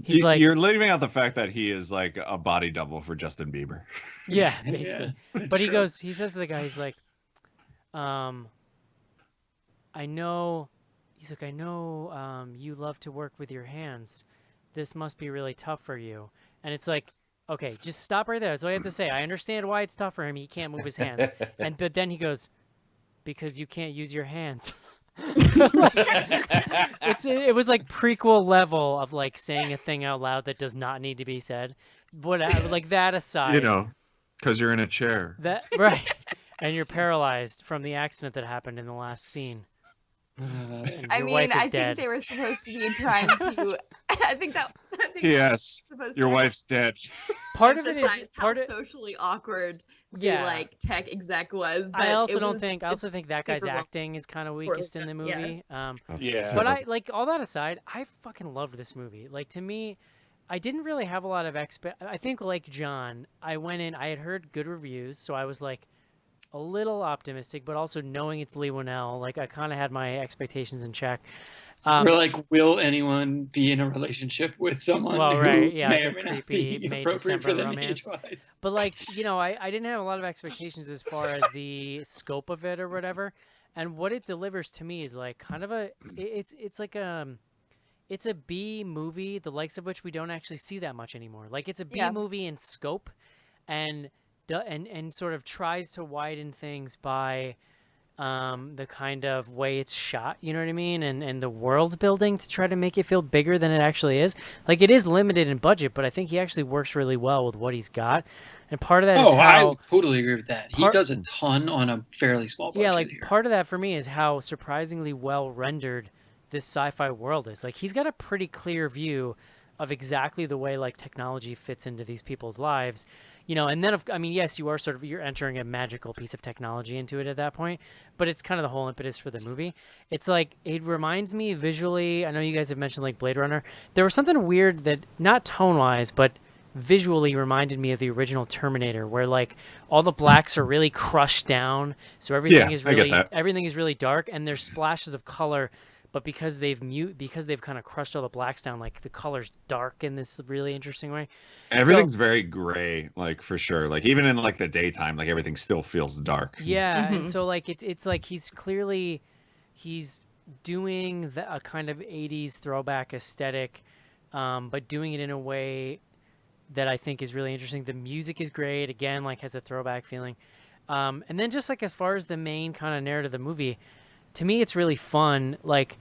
He's like, you're leaving out the fact that he is like a body double for Justin Bieber. yeah, basically. Yeah, But true. he says to the guy, he's like, I know, he's like, I know you love to work with your hands. This must be really tough for you. And it's like, okay, just stop right there. That's all you have to say. I understand why it's tough for him. He can't move his hands. But then he goes, because you can't use your hands. It was like prequel level of like saying a thing out loud that does not need to be said. Like that aside, You know, because you're in a chair. that right, and you're paralyzed from the accident that happened in the last scene. And I your mean, wife is I dead. think they were supposed to be trying to. I think Yes, supposed your to wife's dead. Part of it is emphasize part how of socially awkward yeah. the like tech exec was. But I also it don't was- think I also it's think that guy's super well- acting is kind of weakest in the yeah. movie. Yeah. But I like all that aside, I fucking loved this movie. Like to me, I didn't really have a lot of I think like John, I went in. I had heard good reviews, so I was like a little optimistic, but also knowing it's Lee Winnell, like I kind of had my expectations in check. We're like, will anyone be in a relationship with someone Well, who right, yeah, may it's or a may not creepy be May appropriate for December them romance. age-wise? But like I didn't have a lot of expectations as far as the scope of it or whatever. And what it delivers to me is like kind of it's like it's a B movie, the likes of which we don't actually see that much anymore. Like it's a B Yeah. movie in scope, and sort of tries to widen things by the kind of way it's shot, you know what I mean, and the world building to try to make it feel bigger than it actually is. Like it is limited in budget, but I think he actually works really well with what he's got. And part of that is Oh, I how totally agree with that. He part- does a ton on a fairly small budget yeah, like here. part of that for me is how surprisingly well rendered this sci-fi world is. Like he's got a pretty clear view of exactly the way like technology fits into these people's lives, you know. And then I mean, yes, you are sort of you're entering a magical piece of technology into it at that point, but it's kind of the whole impetus for the movie. It's like it reminds me visually. I know you guys have mentioned like Blade Runner. There was something weird that not tone-wise, but visually reminded me of the original Terminator, where like all the blacks are really crushed down, so everything Yeah, is I get really that. everything is really dark, and there's splashes of color, but because they've kind of crushed all the blacks down, like the color's dark in this really interesting way. Everything's very gray, like for sure. Like even in like the daytime, like everything still feels dark. Yeah, and Mhm. so like it's like he's doing a kind of 80s throwback aesthetic, but doing it in a way that I think is really interesting. The music is great, again, like has a throwback feeling. And then just like as far as the main kind of narrative of the movie, to me it's really fun. Like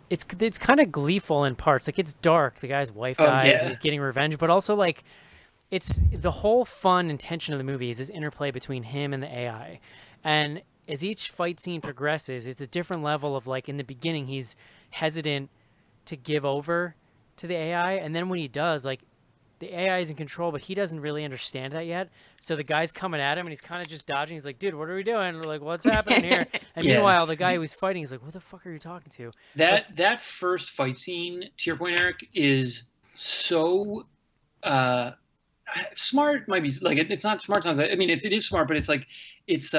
it's kind of gleeful in parts. Like it's dark. The guy's wife dies yeah. and he's getting revenge, but also like it's the whole fun intention of the movie is this interplay between him and the AI. And as each fight scene progresses, it's a different level of like in the beginning he's hesitant to give over to the AI, and then when he does, like the AI is in control, but he doesn't really understand that yet. So the guy's coming at him, and he's kind of just dodging. He's like, "Dude, what are we doing?" We're like, "What's happening here?" And Yeah. meanwhile, the guy who was fighting is like, "What the fuck are you talking to?" That first fight scene, to your point, Eric, is so smart. Might be like it's not smart sometimes. I mean, it is smart, but it's like it's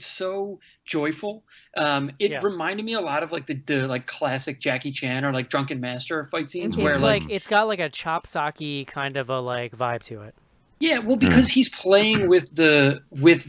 so joyful. It Yeah. reminded me a lot of like the like classic Jackie Chan or like Drunken Master fight scenes where It's like like it's got like a chop socky kind of a like vibe to it. yeah, well, because he's playing with the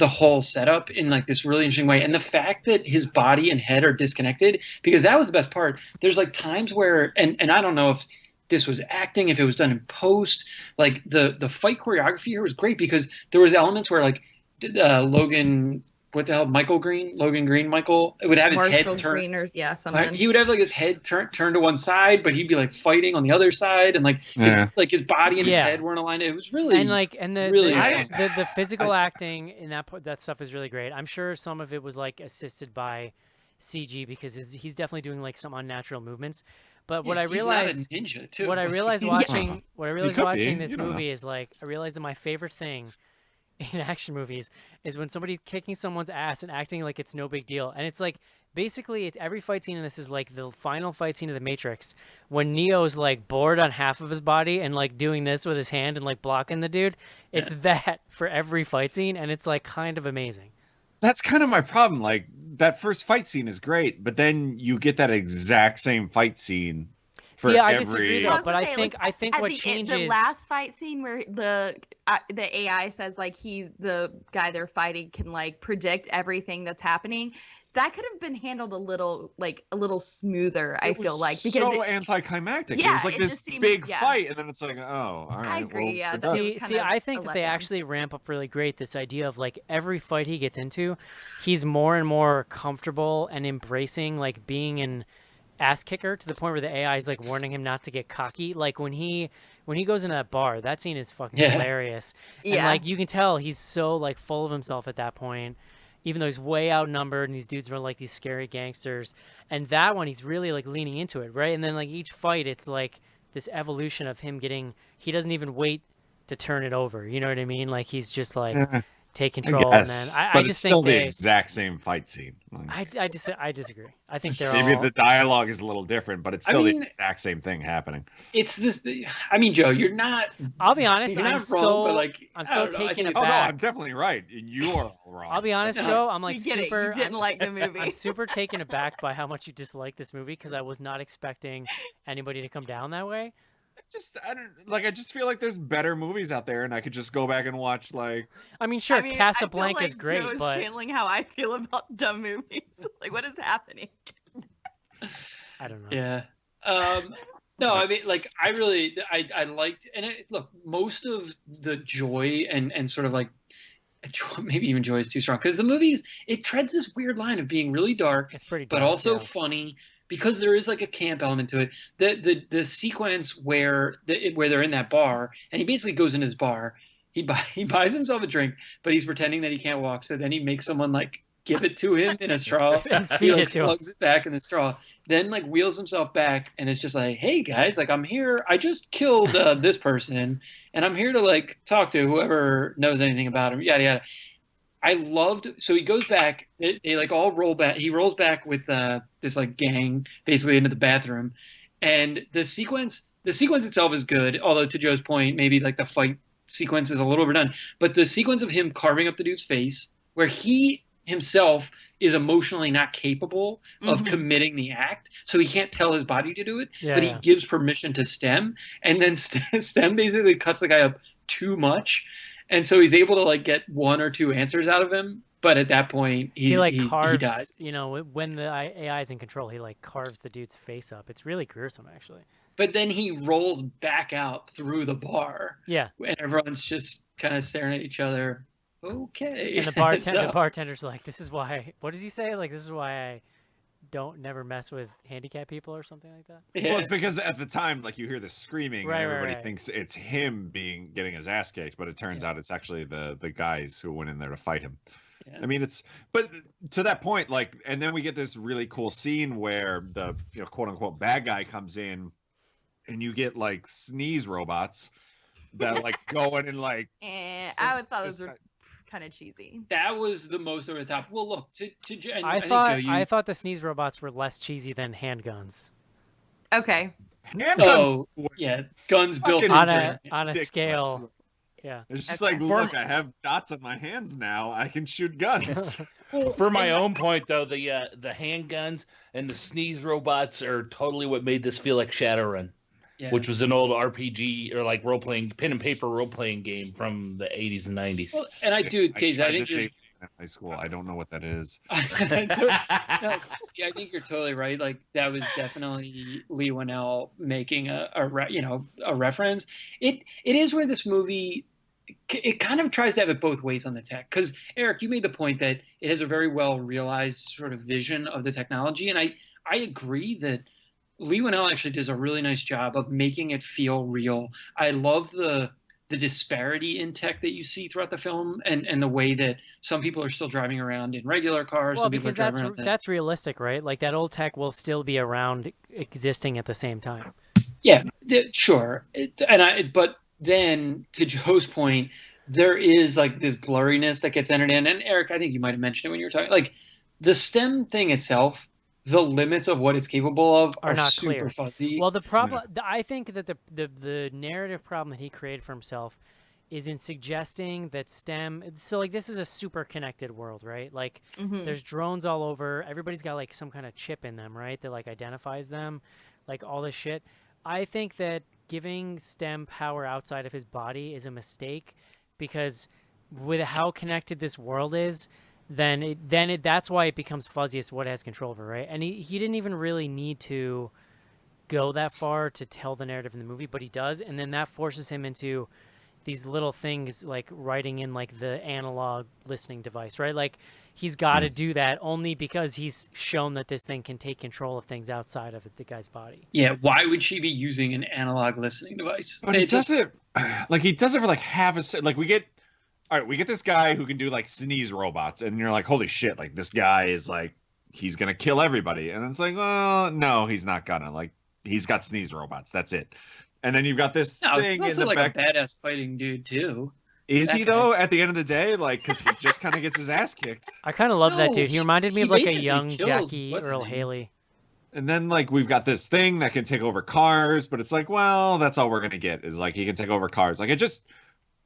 whole setup in like this really interesting way, and the fact that his body and head are disconnected, because that was the best part. There's like times where, and I don't know if this was acting, if it was done in post, like the fight choreography here was great because there was elements where like Logan, what the hell, Logan Green, Michael, it would have his Marshall head turned. Green or yeah, something. He would have like his head turned to one side, but he'd be like fighting on the other side, and like Yeah. his body and his Yeah. head weren't aligned. It was really And like and the really the physical acting in that stuff is really great. I'm sure some of it was like assisted by CG because he's definitely doing like some unnatural movements. But what I he's not a realized ninja too. what I realized Yeah. watching what I realized could be, watching this you don't know. movie is like I realized that my favorite thing in action movies is when somebody's kicking someone's ass and acting like it's no big deal. And it's like basically it's every fight scene in this is like the final fight scene of the Matrix when Neo's like bored on half of his body and like doing this with his hand and like blocking the dude. It's that for every fight scene, and it's like kind of amazing. That's kind of my problem. Like that first fight scene is great, but then you get that exact same fight scene See, I disagree I though, was but gonna I say, think like, I think at what the changes. last fight scene where the AI says like the guy they're fighting can like predict everything that's happening. That could have been handled a little smoother. I feel like because so anticlimactic. It yeah, was like it this just seemed big yeah. fight, and then it's like, oh, all right. I agree. Well, Yeah, we're that done. it was See, kind of I think a that they letdown. actually ramp up really great this idea of like every fight he gets into, he's more and more comfortable and embracing like being an ass kicker to the point where the AI is like warning him not to get cocky. Like when he goes in that bar, that scene is fucking Yeah. hilarious. And Yeah. like you can tell he's so like full of himself at that point, even though he's way outnumbered and these dudes are like these scary gangsters. And that one he's really like leaning into it, right? And then like each fight it's like this evolution of him getting he doesn't even wait to turn it over. You know what I mean? Like he's just like take I control and then guess, I but just it's think still the they exact same fight scene. Like, I disagree. I think they're maybe all the dialogue is a little different, but it's I still the mean- exact same thing happening. It's this. I mean, Joe, you're not. I'll be honest, You're I'm not wrong, so but like I'm I so don't know, I taken think Oh no, aback. I'm definitely right. You are all wrong. I'll be honest, No, Joe. I'm like we get super. it. You didn't like the movie. I'm super taken aback by how much you dislike this movie because I was not expecting anybody to come down that way. I just feel like there's better movies out there, and I could just go back and watch like. I mean, sure, I mean, Casablanca I feel is like great, Joe is but channeling how I feel about dumb movies. Like, what is happening? I don't know. Yeah. No, I mean, like, I liked, and look, most of the joy and sort of like, maybe even joy is too strong because the movies it treads this weird line of being really dark, It's pretty but dark, also yeah. funny because there is like a camp element to it. The sequence where they're in that bar and he basically goes in his bar, he buys himself a drink, but he's pretending that he can't walk, so then he makes someone like give it to him in a straw. And He feed like it to him. slugs it back in the straw, then like wheels himself back and it's just like, hey guys, like I'm here. I just killed this person, and I'm here to like talk to whoever knows anything about him. Yada yada. I loved. So he goes back. They like all roll back. He rolls back with this like gang basically into the bathroom, and the sequence itself is good. Although to Joe's point, maybe like the fight sequence is a little overdone. But the sequence of him carving up the dude's face, where he himself is emotionally not capable of committing the act, so he can't tell his body to do it, Yeah, but he yeah. gives permission to Stem, and then Stem basically cuts the guy up too much, and so he's able to like get one or two answers out of him, but at that point He like he carves, dies. you know, when the AI is in control, he like carves the dude's face up. It's really gruesome, actually. But then he rolls back out through the bar, Yeah, and everyone's just kind of staring at each other. Okay. and the bartender's like, "This is why." What does he say? Like, "This is why I don't never mess with handicapped people" or something like that. Yeah. Well, it's because at the time, like you hear the screaming, Right, and right, everybody right. thinks it's him getting his ass kicked, but it turns out it's actually the guys who went in there to fight him. Yeah. I mean, but to that point, like, and then we get this really cool scene where the quote unquote bad guy comes in, and you get like sneeze robots that like go in and like. I would thought those were kind of cheesy. That was the most over the top. Well, look, and I think, thought Joe, you, I thought the sneeze robots were less cheesy than handguns Okay. Oh, yeah, guns built Fucking into on a ridiculous. scale. Yeah. It's just Okay. like, look, I have dots on my hands now. I can shoot guns. For my own point, though, the handguns and the sneeze robots are totally what made this feel like Shadowrun, Yeah. which was an old RPG or like role-playing, pen and paper role-playing game from the 80s and 90s. Well, and I do, Casey. I tried think to you're. date in high school. I don't know what that is. No, see, I think you're totally right. Like that was definitely Lee Winnell making a reference. It is where this movie it kind of tries to have it both ways on the tech. Because Eric, you made the point that it has a very well realized sort of vision of the technology, and I agree that Lee Winnell actually does a really nice job of making it feel real. I love the disparity in tech that you see throughout the film, and the way that some people are still driving around in regular cars. Well, some people because are driving around that's realistic, right? Like that old tech will still be around, existing at the same time. Yeah, sure. But then to Joe's point, there is like this blurriness that gets entered in. And Eric, I think you might have mentioned it when you were talking. Like the STEM thing itself, the limits of what it's capable of Are not super clear. fuzzy. Well, the problem, I think that the narrative problem that he created for himself is in suggesting that STEM. So like this is a super connected world, right? Like there's drones all over. Everybody's got like some kind of chip in them, right? That like identifies them, like all this shit. I think that giving Stem power outside of his body is a mistake because with how connected this world is, that's why it becomes fuzziest what it has control over, right? And he didn't even really need to go that far to tell the narrative in the movie, but he does, and then that forces him into these little things like writing in like the analog listening device, right? Like he's got to do that only because he's shown that this thing can take control of things outside of the guy's body. Yeah, why would she be using an analog listening device? But he does it like he does it for like half a second. Like we get this guy who can do like sneeze robots, and you're like, holy shit, like this guy is like he's gonna kill everybody. And it's like, well, no, he's not gonna. Like he's got sneeze robots. That's it. And then you've got this No, thing he's in also the like back. a badass fighting dude too. Is that he guy. though? At the end of the day, like because he just kind of gets his ass kicked. I kind of love that No, dude. He reminded me he of like a basically young kills- Jackie what's his Earl name? Haley. And then like we've got this thing that can take over cars, but it's like, well, that's all we're gonna get is like he can take over cars. Like it just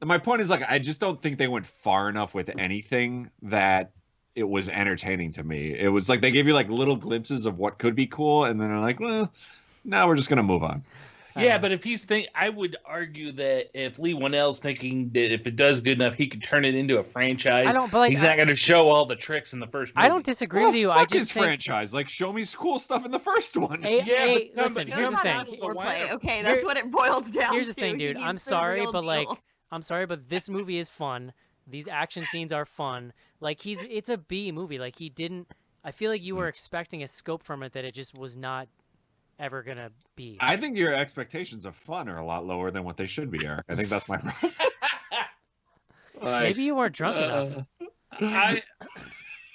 my point is like I just don't think they went far enough with anything that it was entertaining to me. It was like they gave you like little glimpses of what could be cool, and then they're like, well, now we're just gonna move on. Yeah, but if I would argue that if Lee Winnell's thinking that if it does good enough, he could turn it into a franchise. I don't, but like, he's not going to show all the tricks in the first movie. I don't disagree Well, with you. fuck I his just think franchise. Like, show me cool stuff in the first one. Hey, but listen. somebody- Here's the There's thing. not thing. foreplay. Okay, Here- that's what it boils down to. Here's the thing, He dude. needs I'm the sorry, real but like, deal. I'm sorry, but this movie is fun. These action scenes are fun. Like it's a B movie. Like he didn't. I feel like you were expecting a scope from it that it just was not ever gonna be. I think your expectations of fun are a lot lower than what they should be, Eric. I think that's my problem. Like, Maybe you weren't drunk enough.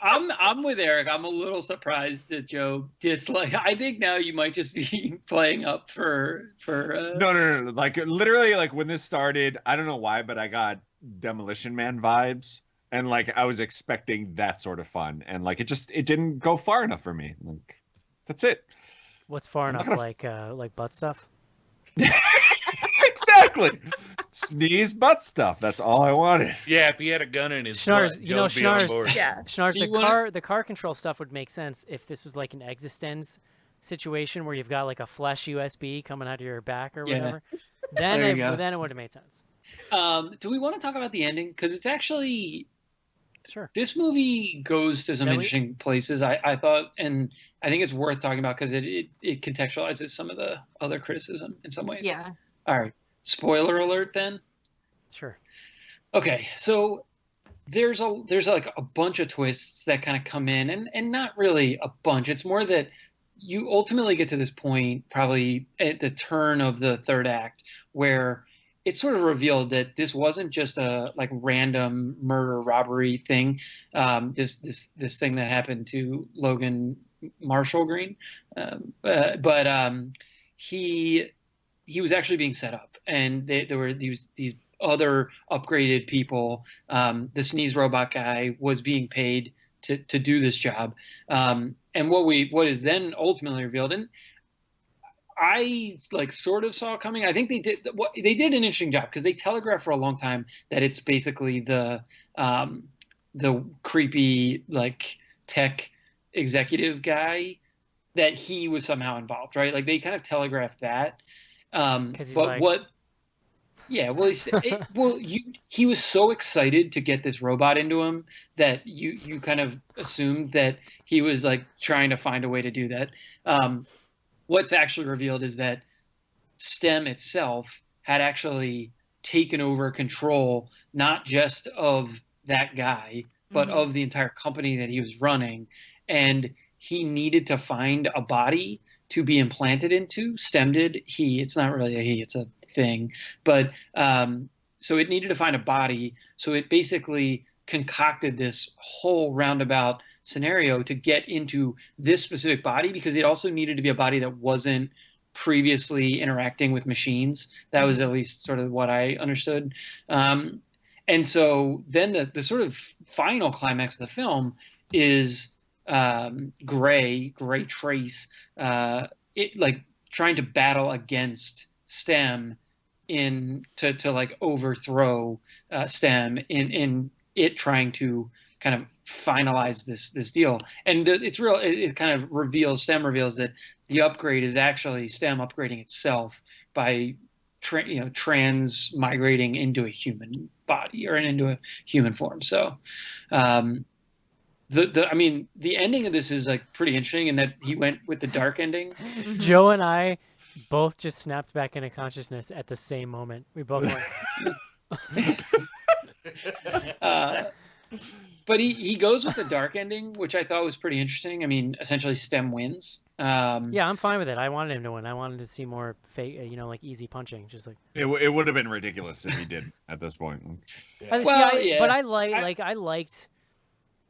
I'm with Eric. I'm a little surprised that Joe dislike. I think now you might just be playing up for. no. Like literally, like when this started, I don't know why, but I got Demolition Man vibes, and like I was expecting that sort of fun, and like it didn't go far enough for me. Like that's it. What's far I'm not enough? gonna Like butt stuff. Exactly. Sneeze butt stuff. That's all I wanted. Yeah, if he had a gun in his Schnars, butt, you know, Joe'd be on Schnars- board. Yeah. Schnars, Do the you wanna- the car control stuff would make sense if this was like an Existenz situation where you've got like a flash USB coming out of your back or Yeah. whatever. Then There you go. then it would have made sense. Do we want to talk about the ending? Because it's actually Sure. this movie goes to some That we- interesting places. I thought, and I think it's worth talking about because it contextualizes some of the other criticism in some ways. Yeah. All right. Spoiler alert then. Sure. Okay, so there's like a bunch of twists that kind of come in, and not really a bunch. It's more that you ultimately get to this point, probably at the turn of the third act, where it's sort of revealed that this wasn't just a like random murder robbery thing. This thing that happened to Logan Marshall Green, but he was actually being set up, and there were these other upgraded people. The sneeze robot guy was being paid to do this job, and what is then ultimately revealed, and I like sort of saw coming. I think they did an interesting job because they telegraphed for a long time that it's basically the creepy like tech executive guy, that he was somehow involved, right? Like they kind of telegraphed that. 'Cause he's But like- what? Yeah, well, he was so excited to get this robot into him that you kind of assumed that he was like trying to find a way to do that. What's actually revealed is that STEM itself had actually taken over control, not just of that guy, but Mhm. of the entire company that he was running. And he needed to find a body to be implanted into. STEM did. It's not really a he, it's a thing. But so it needed to find a body. So it basically concocted this whole roundabout scenario to get into this specific body, because it also needed to be a body that wasn't previously interacting with machines. That was at least sort of what I understood. And so then the sort of final climax of the film is Gray Trace, it like trying to battle against STEM to like overthrow STEM in it trying to kind of finalize this deal. And it kind of STEM reveals that the upgrade is actually STEM upgrading itself by trans migrating into a human body or into a human form. So the ending of this is like pretty interesting in that he went with the dark ending. Joe and I both just snapped back into consciousness at the same moment. We both went. But he goes with the dark ending, which I thought was pretty interesting. I mean, essentially STEM wins. Yeah, I'm fine with it. I wanted him to win. I wanted to see more fake, like easy punching, just like it would have been ridiculous if he did at this point. But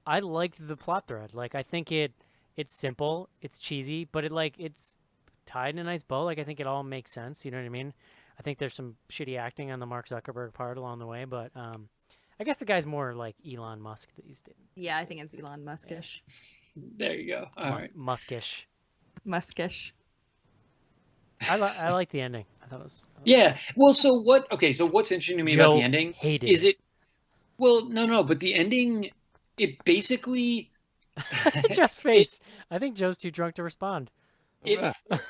I liked the plot thread. Like, I think it's simple, it's cheesy, but it's tied in a nice bow. Like, I think it all makes sense. You know what I mean? I think there's some shitty acting on the Mark Zuckerberg part along the way, but I guess the guy's more like Elon Musk these days. Yeah, I think it's Elon Muskish. There you go. All right. Muskish. Muskish. I like the ending. I thought it was. Yeah. Well, so what's interesting to me about the ending is it? Well, no, but the ending, it basically. Joe's face. I think Joe's too drunk to respond.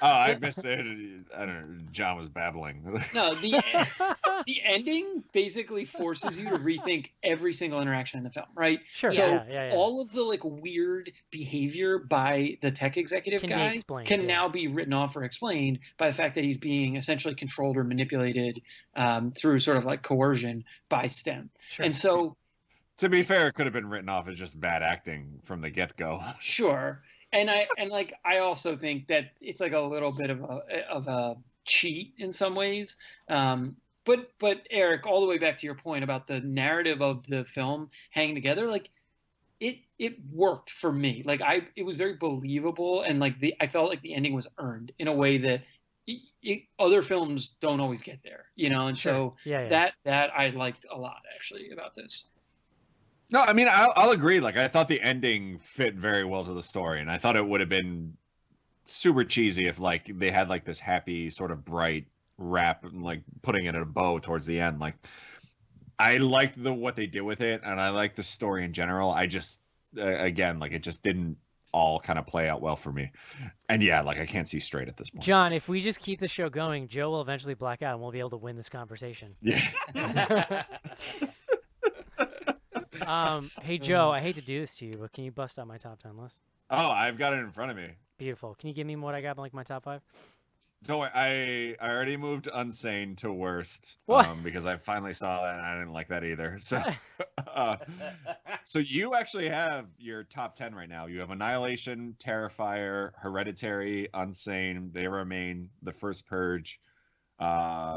I missed it. I don't know. John was babbling. No, the ending basically forces you to rethink every single interaction in the film, right? Sure. So yeah. all of the like weird behavior by the tech executive guy can now be written off or explained by the fact that he's being essentially controlled or manipulated through sort of like coercion by STEM. Sure. And so, to be fair, it could have been written off as just bad acting from the get-go. Sure. And I also think that it's like a little bit of a cheat in some ways. But Eric, all the way back to your point about the narrative of the film hanging together, like it worked for me. Like it was very believable, and like I felt like the ending was earned in a way that other films don't always get there, And so that I liked a lot actually about this. No, I mean, I'll agree. Like, I thought the ending fit very well to the story, and I thought it would have been super cheesy if, like, they had, like, this happy, sort of bright wrap and, like, putting it in a bow towards the end. Like, I liked what they did with it, and I liked the story in general. I just, again, like, it just didn't all kind of play out well for me. And, yeah, like, I can't see straight at this point. John, if we just keep the show going, Joe will eventually black out, and we'll be able to win this conversation. Yeah. Hey Joe, I hate to do this to you, but can you bust out my top 10 list? Oh, I've got it in front of me. Beautiful. Can you give me what I got in like my top 5? Don't worry, I already moved Unsane to worst. Because I finally saw that and I didn't like that either. So so you actually have your top 10 right now. You have Annihilation, Terrifier, Hereditary, Unsane, They Remain, The First Purge,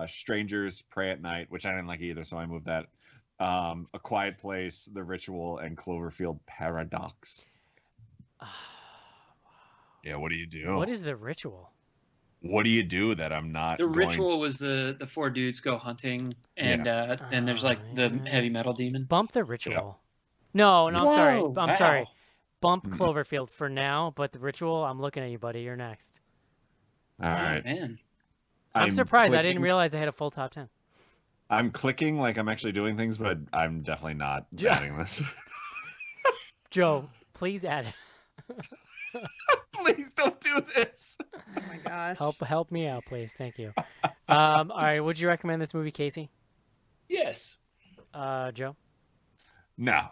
Strangers, Pray at Night, which I didn't like either, so I moved that. A Quiet Place, The Ritual, and Cloverfield Paradox. Yeah, what do you do? What is The Ritual? What do you do that I'm not? The Ritual was the 4 dudes go hunting, and and there's like the heavy metal demon. Bump The Ritual. Yeah. No, I'm sorry. Bump Cloverfield for now, but The Ritual, I'm looking at you, buddy. You're next. All right, man. I'm surprised. I didn't realize I had a full top 10. I'm clicking like I'm actually doing things, but I'm definitely not adding this. Joe, please add it. Please don't do this. Oh my gosh. Help me out, please. Thank you. All right, would you recommend this movie, Casey? Yes. Joe? No.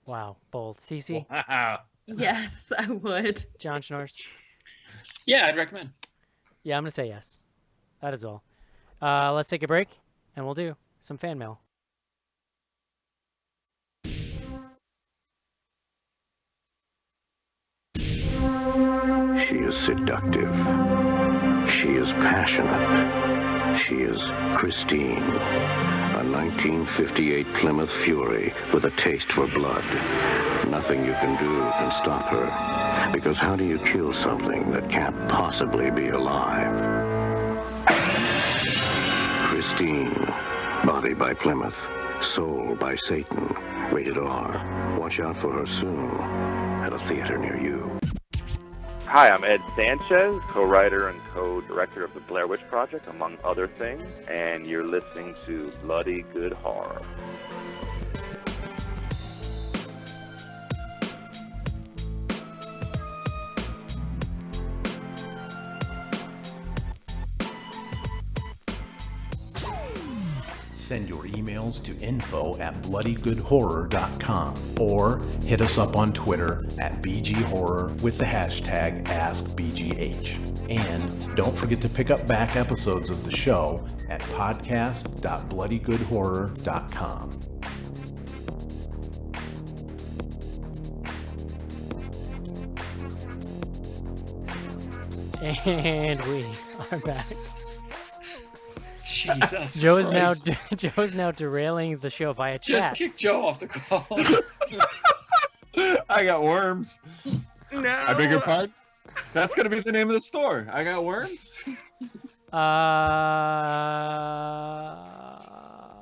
Wow, bold. Cece? Wow. Yes, I would. John Schnorrs? Yeah, I'd recommend. Yeah, I'm going to say yes. That is all. Let's take a break, and we'll do some fan mail. She is seductive. She is passionate. She is Christine, a 1958 Plymouth Fury with a taste for blood. Nothing you can do can stop her, because how do you kill something that can't possibly be alive? Christine, Body by Plymouth, Soul by Satan, rated R. Watch out for her soon at a theater near you. Hi, I'm Ed Sanchez, co-writer and co-director of the Blair Witch Project, among other things, and you're listening to Bloody Good Horror. Send your emails to info@bloodygoodhorror.com or hit us up on Twitter at BGHorror with the hashtag AskBGH. And don't forget to pick up back episodes of the show at podcast.bloodygoodhorror.com. And we are back. Jesus Joe's Christ. now derailing the show via Just chat. kick Joe off the call. I got worms. No. I beg your pardon? That's gonna be the name of the store. I got worms.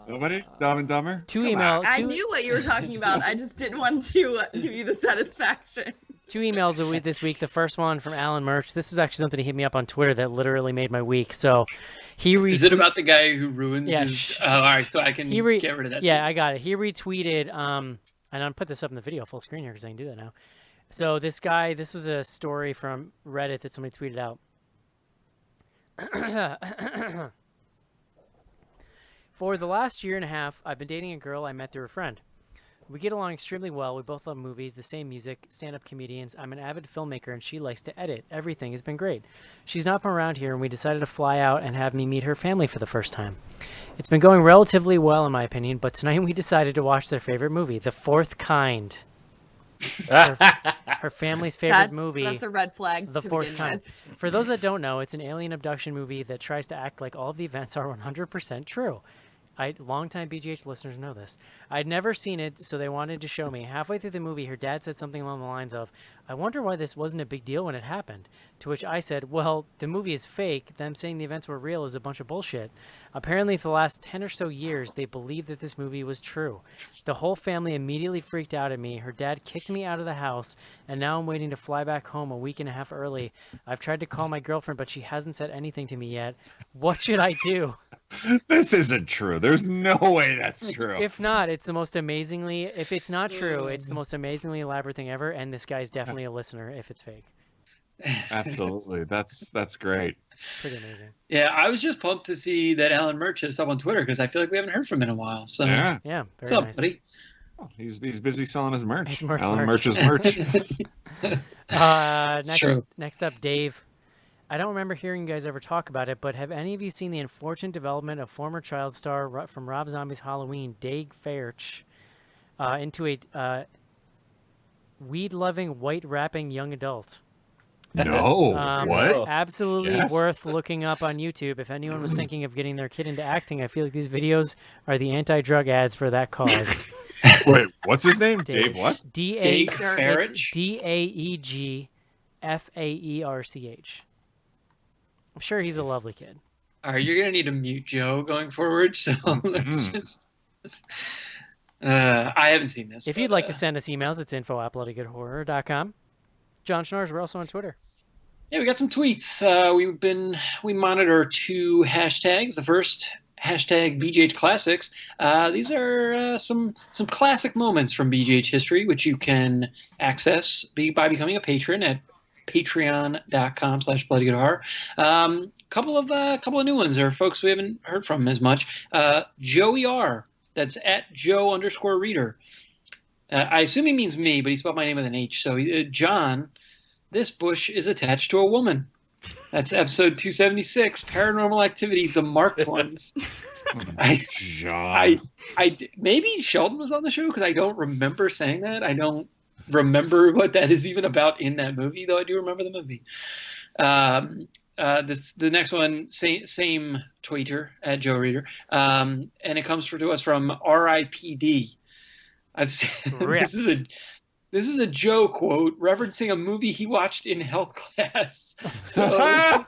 Nobody? Dumb and Dumber? Two Come emails. on. I knew what you were talking about. I just didn't want to give you the satisfaction. Two emails this week. The first one from Alan Murch. This was actually something he hit me up on Twitter that literally made my week. So he Is it about the guy who ruins his... Oh, all right, so I can get rid of that. Yeah, too. I got it. He retweeted, and I'll put this up in the video full screen here because I can do that now. So this was a story from Reddit that somebody tweeted out. For the last year and a half, I've been dating a girl I met through a friend. We get along extremely well. We both love movies, the same music, stand-up comedians. I'm an avid filmmaker, and she likes to edit. Everything has been great. She's not from around here, and we decided to fly out and have me meet her family for the first time. It's been going relatively well, in my opinion, but tonight we decided to watch their favorite movie, The Fourth Kind. Her family's favorite movie. That's a red flag. The to Fourth begin Kind. with. For those that don't know, it's an alien abduction movie that tries to act like all of the events are 100% true. Longtime BGH listeners know this. I'd never seen it, so they wanted to show me. Halfway through the movie, her dad said something along the lines of, I wonder why this wasn't a big deal when it happened. To which I said, well, the movie is fake. Them saying the events were real is a bunch of bullshit. Apparently, for the last 10 or so years, they believed that this movie was true. The whole family immediately freaked out at me. Her dad kicked me out of the house, and now I'm waiting to fly back home a week and a half early. I've tried to call my girlfriend, but she hasn't said anything to me yet. What should I do? This isn't true. There's no way that's true. If not, it's the most amazingly... If it's not true, it's the most amazingly elaborate thing ever, and this guy's definitely a listener if it's fake. Absolutely. That's great. Pretty amazing. Yeah, I was just pumped to see that Alan Murch hit us up on Twitter because I feel like we haven't heard from him in a while. So Yeah. Yeah, what's very up, nice. buddy? Oh, he's busy selling his merch. His merch, Alan merch. Murch's merch. Next up, Dave. I don't remember hearing you guys ever talk about it, but have any of you seen the unfortunate development of former child star from Rob Zombie's Halloween, Dave Fairch, into a weed-loving, white-rapping young adult? No. What? Absolutely Yes. worth looking up on YouTube. If anyone was thinking of getting their kid into acting, I feel like these videos are the anti-drug ads for that cause. Wait, what's his name? Dave. Dave what? Dave It's Fairch? DAEGFAERCH. I'm sure he's a lovely kid. All right, you're gonna need to mute Joe going forward. So let's just. I haven't seen this. If you'd like to send us emails, it's info@bloodygoodhorror.com. John Schnorrs, we're also on Twitter. Yeah, we got some tweets. We monitor two hashtags. The first hashtag BGH Classics. These are some classic moments from BGH history, which you can access by becoming a patron at patreon.com/bloodygoodhorror. Couple of new ones are folks we haven't heard from as much. Joey R. That's at Joe_reader. I assume he means me, but he spelled my name with an H. So, John, this bush is attached to a woman. That's episode 276, Paranormal Activity, The Marked Ones. John. Maybe Sheldon was on the show because I don't remember saying that. I don't remember what that is even about in that movie, though I do remember the movie. The next one, same tweeter at Joe Reader, and it comes to us from RIPD. This is a Joe quote referencing a movie he watched in health class. So,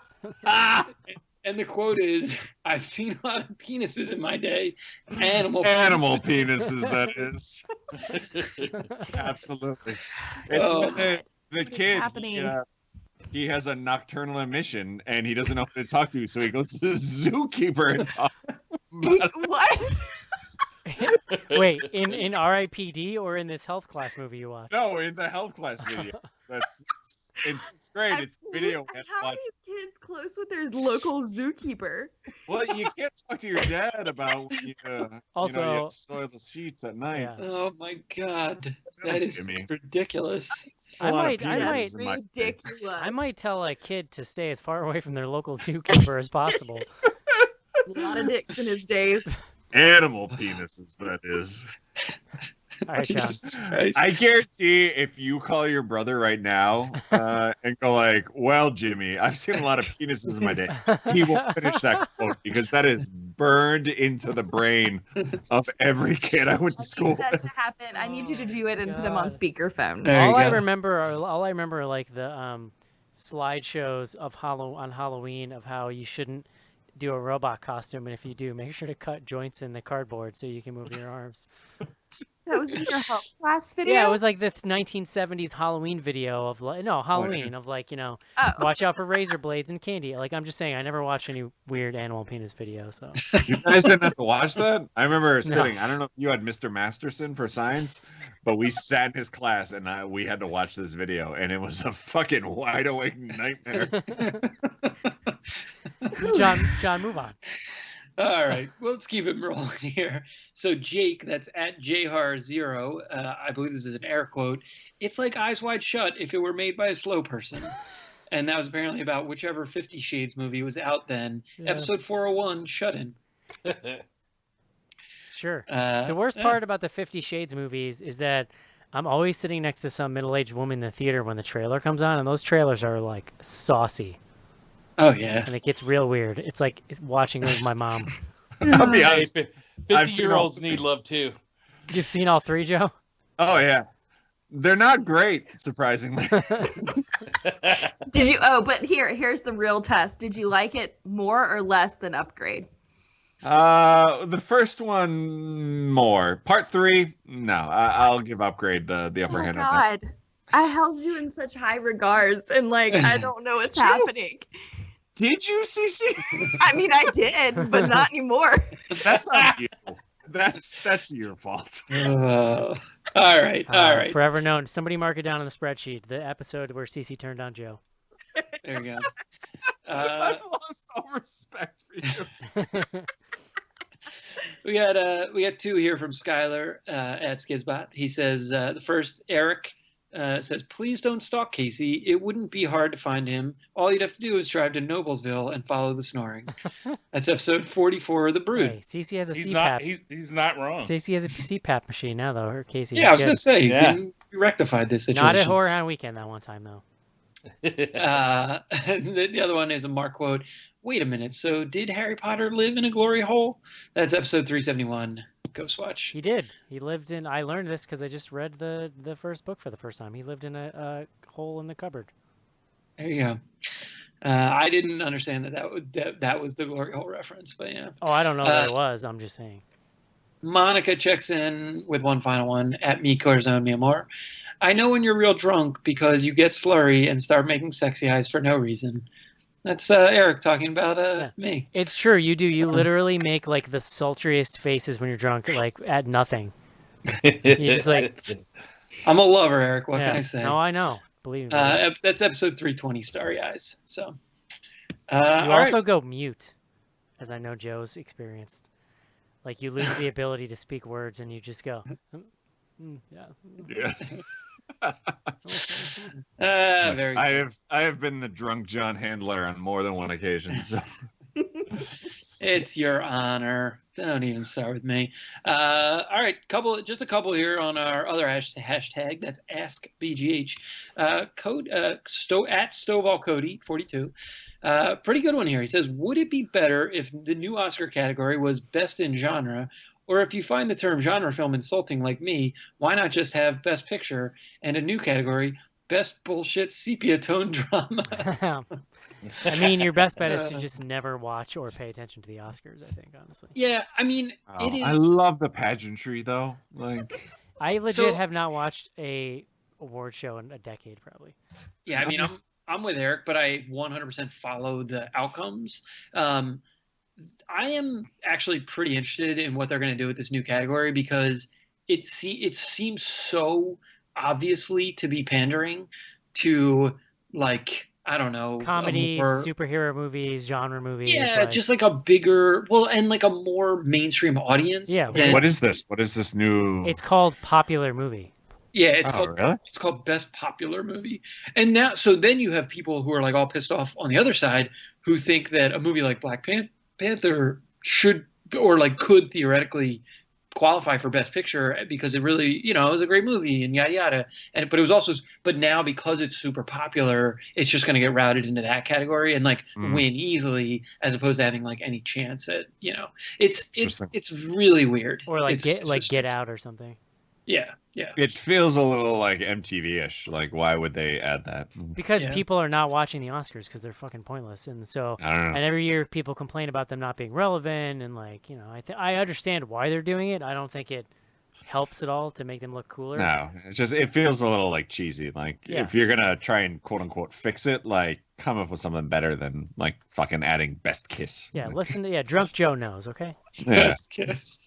and the quote is, "I've seen a lot of penises in my day. Animal penises, that is. Absolutely. It's when the kid. He has a nocturnal emission and he doesn't know who to talk to, so he goes to the zookeeper and talks. What? Wait, in RIPD or in this health class movie you watched? No, in the health class video. That's in 6th grade. It's a video we had to How are watch. these kids close with their local zookeeper? Well, you can't talk to your dad about when you, Also- you soil the sheets at night. Yeah. Oh my God, that is Jimmy. ridiculous. I might penises in my day. Ridiculous. I might tell a kid to stay as far away from their local zookeeper as possible. A lot of dicks in his days. Animal penises, that is. All right, John. Jesus Christ. I guarantee if you call your brother right now and go like, well, Jimmy, I've seen a lot of penises in my day, he will finish that quote because that is burned into the brain of every kid I went to school I need that with. to happen. I need you to do it and put him God. on speakerphone. There you all I go. remember are like the slideshows of on Halloween of how you shouldn't do a robot costume, and if you do, make sure to cut joints in the cardboard so you can move your arms. That was in your health class video? Yeah, it was like the 1970s Halloween video of Halloween of like, Oh. watch out for razor blades and candy. Like, I'm just saying, I never watched any weird animal penis video, so. You guys didn't have to watch that? I remember sitting, I don't know if you had Mr. Masterson for science, but we sat in his class and we had to watch this video, and it was a fucking wide awake nightmare. John, move on. All right, well, let's keep it rolling here. So Jake, that's at jhar0, I believe this is an air quote. It's like Eyes Wide Shut if it were made by a slow person. And that was apparently about whichever 50 Shades movie was out then. Yeah. Episode 401, Shut In. Sure. The worst yeah. part about the 50 Shades movies is that I'm always sitting next to some middle-aged woman in the theater when the trailer comes on, and those trailers are like saucy. Oh, yeah. And it gets real weird. It's like watching it with my mom. I'll be honest. 50-year-olds need love too. You've seen all three, Joe? Oh, yeah. They're not great, surprisingly. Did you? Oh, but here's the real test. Did you like it more or less than Upgrade? The first one, more. Part 3, no. I'll give Upgrade the upper hand on that. God, I held you in such high regards, and like I don't know what's happening. Did you, Cece? I mean, I did, but not anymore. That's on you. That's your fault. All right. Forever known. Somebody mark it down on the spreadsheet. The episode where Cece turned on Joe. There you go. I've lost all respect for you. We got two here from Skylar at Skizbot. He says the first, Eric says, please don't stalk Casey. It wouldn't be hard to find him. All you'd have to do is drive to Noblesville and follow the snoring. That's episode 44 of The Brood. Hey, Cece has a He's CPAP. he's not wrong. Cece has a CPAP machine now, though. Her Casey. Yeah, I was good. going to say, Yeah. you rectified this situation. Not at Horror Hound Weekend that one time, though. The other one is a Mark quote. Wait a minute. So did Harry Potter live in a glory hole? That's episode 371. Ghost Watch. He did. He lived in. I learned this because I just read the first book for the first time. He lived in a hole in the cupboard. There you go. I didn't understand that was the glory hole reference, but yeah. Oh, I don't know what it was. I'm just saying. Monica checks in with one final one at Mi Corazon Mi Amor. I know when you're real drunk because you get slurry and start making sexy eyes for no reason. That's Eric talking about me. It's true. You do. You literally make like the sultriest faces when you're drunk, like at nothing. You just like. I'm a lover, Eric. What Yeah. can I say? No, I know. Believe me. That's episode 320, Starry Eyes. So. You all also right. go mute, as I know Joe's experienced. Like you lose the ability to speak words, and you just go. Yeah. Very good. I have been the drunk John Handler on more than one occasion. So. It's your honor. Don't even start with me. All right, just a couple here on our other hashtag. That's AskBGH. Code at StovallCody42. Pretty good one here. He says, would it be better if the new Oscar category was Best in Genre? Or if you find the term genre film insulting like me, why not just have Best Picture and a new category, Best Bullshit Sepia Tone Drama? I mean, your best bet is to just never watch or pay attention to the Oscars, I think, honestly. Yeah, I mean, it is. I love the pageantry, though. Like, I legit have not watched a award show in a decade, probably. Yeah, I mean, I'm with Eric, but I 100% follow the outcomes. I am actually pretty interested in what they're going to do with this new category because it seems so obviously to be pandering to like, I don't know, Comedies, more, superhero movies, genre movies. yeah, like, just like a bigger, well, and like a more mainstream audience. Yeah, than- What is this? What is this new? it's called popular movie. Yeah, it's Oh, really? it's called Best Popular Movie. And now, so then you have people who are like all pissed off on the other side who think that a movie like Black Panther should, or like could theoretically qualify for Best Picture because it really, it was a great movie and yada yada. And but it was also, but now because it's super popular, it's just going to get routed into that category and like win easily as opposed to having like any chance at, it's really weird. Or like It's Get Out or something. Yeah, yeah. It feels a little like MTV-ish. Like, why would they add that? Because people are not watching the Oscars because they're fucking pointless, and so I don't know. and every year people complain about them not being relevant, and like I understand why they're doing it. I don't think it helps at all to make them look cooler. No, it feels a little like cheesy. Like if you're gonna try and quote unquote fix it, like come up with something better than like fucking adding Best Kiss. Yeah, listen to Drunk Joe knows, okay? Yeah. Best Kiss.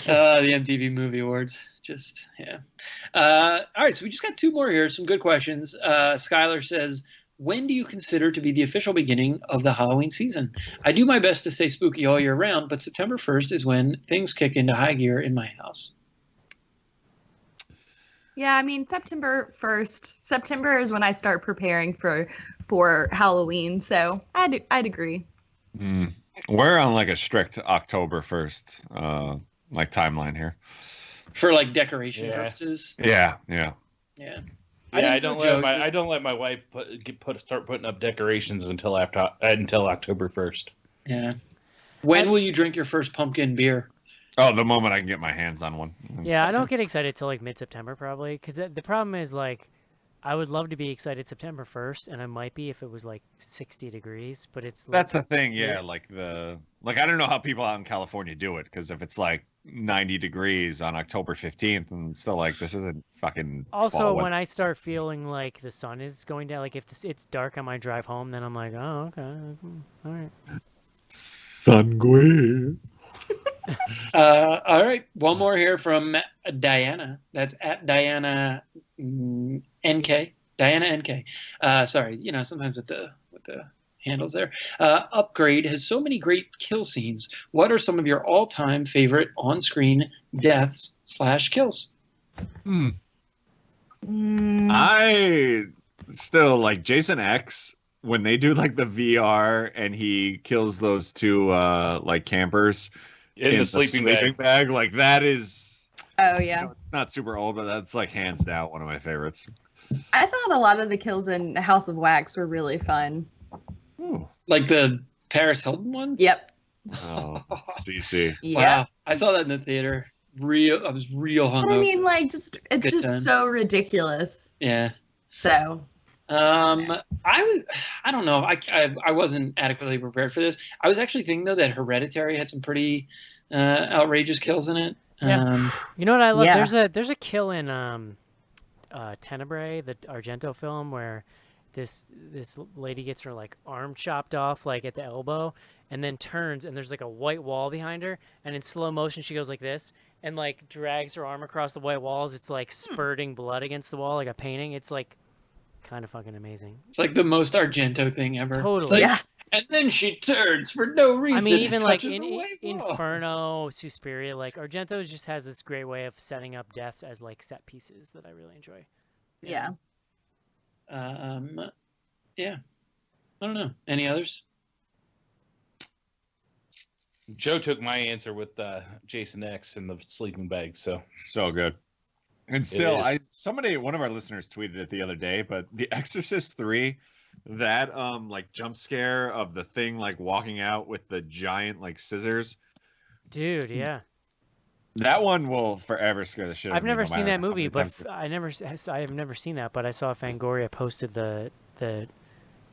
The MTV Movie Awards. Just, yeah. All right, so we just got two more here. Some good questions. Skylar says, when do you consider to be the official beginning of the Halloween season? I do my best to stay spooky all year round, but September 1st is when things kick into high gear in my house. Yeah, I mean, September 1st. September is when I start preparing for Halloween, so I'd agree. We're on like a strict October 1st like timeline here. For like decoration purposes. Yeah. Yeah. I don't let my wife start putting up decorations until October 1st. Yeah. When will you drink your first pumpkin beer? Oh, the moment I can get my hands on one. Yeah, I don't get excited till like mid-September probably, because the problem is like I would love to be excited September 1st, and I might be if it was like 60 degrees, but it's like, That's the thing, yeah. Like I don't know how people out in California do it, because if it's like 90 degrees on October 15th, I'm still like, this isn't fucking. Also, when I start feeling like the sun is going down, like if it's dark on my drive home, then I'm like, oh, okay, all right. Sungwe. All right, one more here from Diana. That's at Diana NK. Diana NK. Sorry, sometimes with the handles there. Upgrade has so many great kill scenes. What are some of your all-time favorite on-screen deaths / kills? I still like Jason X when they do like the VR and he kills those two like campers in the sleeping bag. Like that is. Oh yeah. It's not super old, but that's like hands down one of my favorites. I thought a lot of the kills in House of Wax were really fun. Ooh. Like the Paris Hilton one? Yep. Oh, CC. Yeah. Wow. I saw that in the theater. I was real hungover. But I mean, like, it's Good just time. so ridiculous. Yeah. So. I don't know. I wasn't adequately prepared for this. I was actually thinking though that Hereditary had some pretty outrageous kills in it. Yeah. You know what I love? Yeah. There's a kill in Tenebrae, the Argento film, where this lady gets her like arm chopped off like at the elbow, and then turns and there's like a white wall behind her, and in slow motion she goes like this and like drags her arm across the white walls. It's like spurting blood against the wall like a painting. It's like kind of fucking amazing. It's like the most Argento thing ever. Totally. Like, and then she turns for no reason. I mean, even like touches in a white wall. Inferno, Suspiria, like Argento just has this great way of setting up deaths as like set pieces that I really enjoy. Yeah. Yeah. I don't know. Any others? Joe took my answer with Jason X and the sleeping bag, so good. And still, is. one of our listeners tweeted it the other day, but The Exorcist 3, that like jump scare of the thing like walking out with the giant like scissors. Dude, yeah. That one will forever scare the shit out of me. I've never seen that how movie, many but times I have never seen that, but I saw Fangoria posted the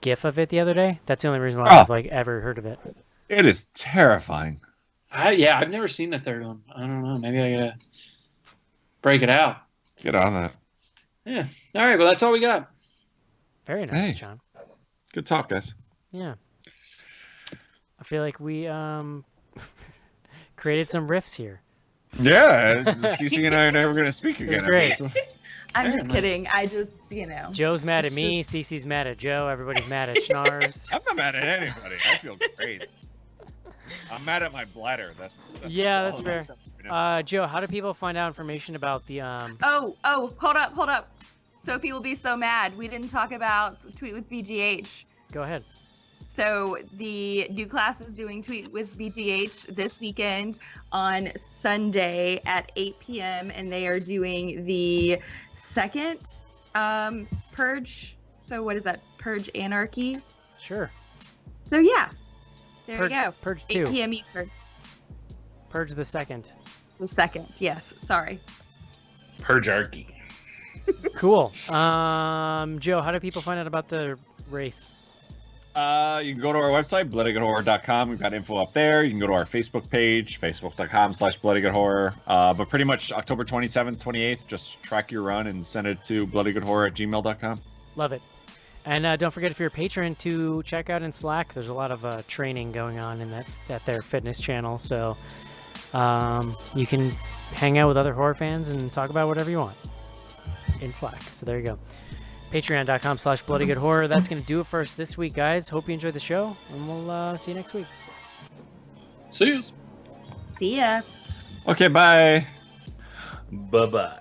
GIF of it the other day. That's the only reason why I've like ever heard of it. it is terrifying. I've never seen the third one. I don't know. Maybe I gotta break it out. Get on that. Yeah. All right. Well, that's all we got. Very nice, Hey. John. Good talk, guys. Yeah. I feel like we created some riffs here. Yeah, Cece and I are never gonna speak again. great. I'm just kidding. I just, Joe's mad at It's me. just- Cece's mad at Joe. Everybody's mad at Schnars. I'm not mad at anybody. I feel great. I'm mad at my bladder. That's Yeah, all that's I'm fair. saying. Joe, how do people find out information about the Oh, hold up. Sophie will be so mad. We didn't talk about Tweet with BGH. Go ahead. So the new class is doing Tweet with BGH this weekend on Sunday at 8 p.m. and they are doing the second Purge. So what is that? Purge Anarchy. Sure. So yeah, there Purge, you go. Purge 8 2. p.m. Eastern. Purge the second. The second. Yes. Sorry. Purgearchy. Cool. Joe, how do people find out about the race? You can go to our website, bloodygoodhorror.com. We've got info up there. You can go to our Facebook page, facebook.com/bloodygoodhorror. But pretty much October 27th, 28th, just track your run and send it to bloodygoodhorror@gmail.com. Love it. And don't forget, if you're a patron, to check out in Slack. There's a lot of training going on in that their fitness channel. So you can hang out with other horror fans and talk about whatever you want in Slack. So there you go. Patreon.com/bloodygoodhorror. That's going to do it for us this week, guys. Hope you enjoyed the show, and we'll see you next week. See you. See ya. Okay, bye. Bye-bye.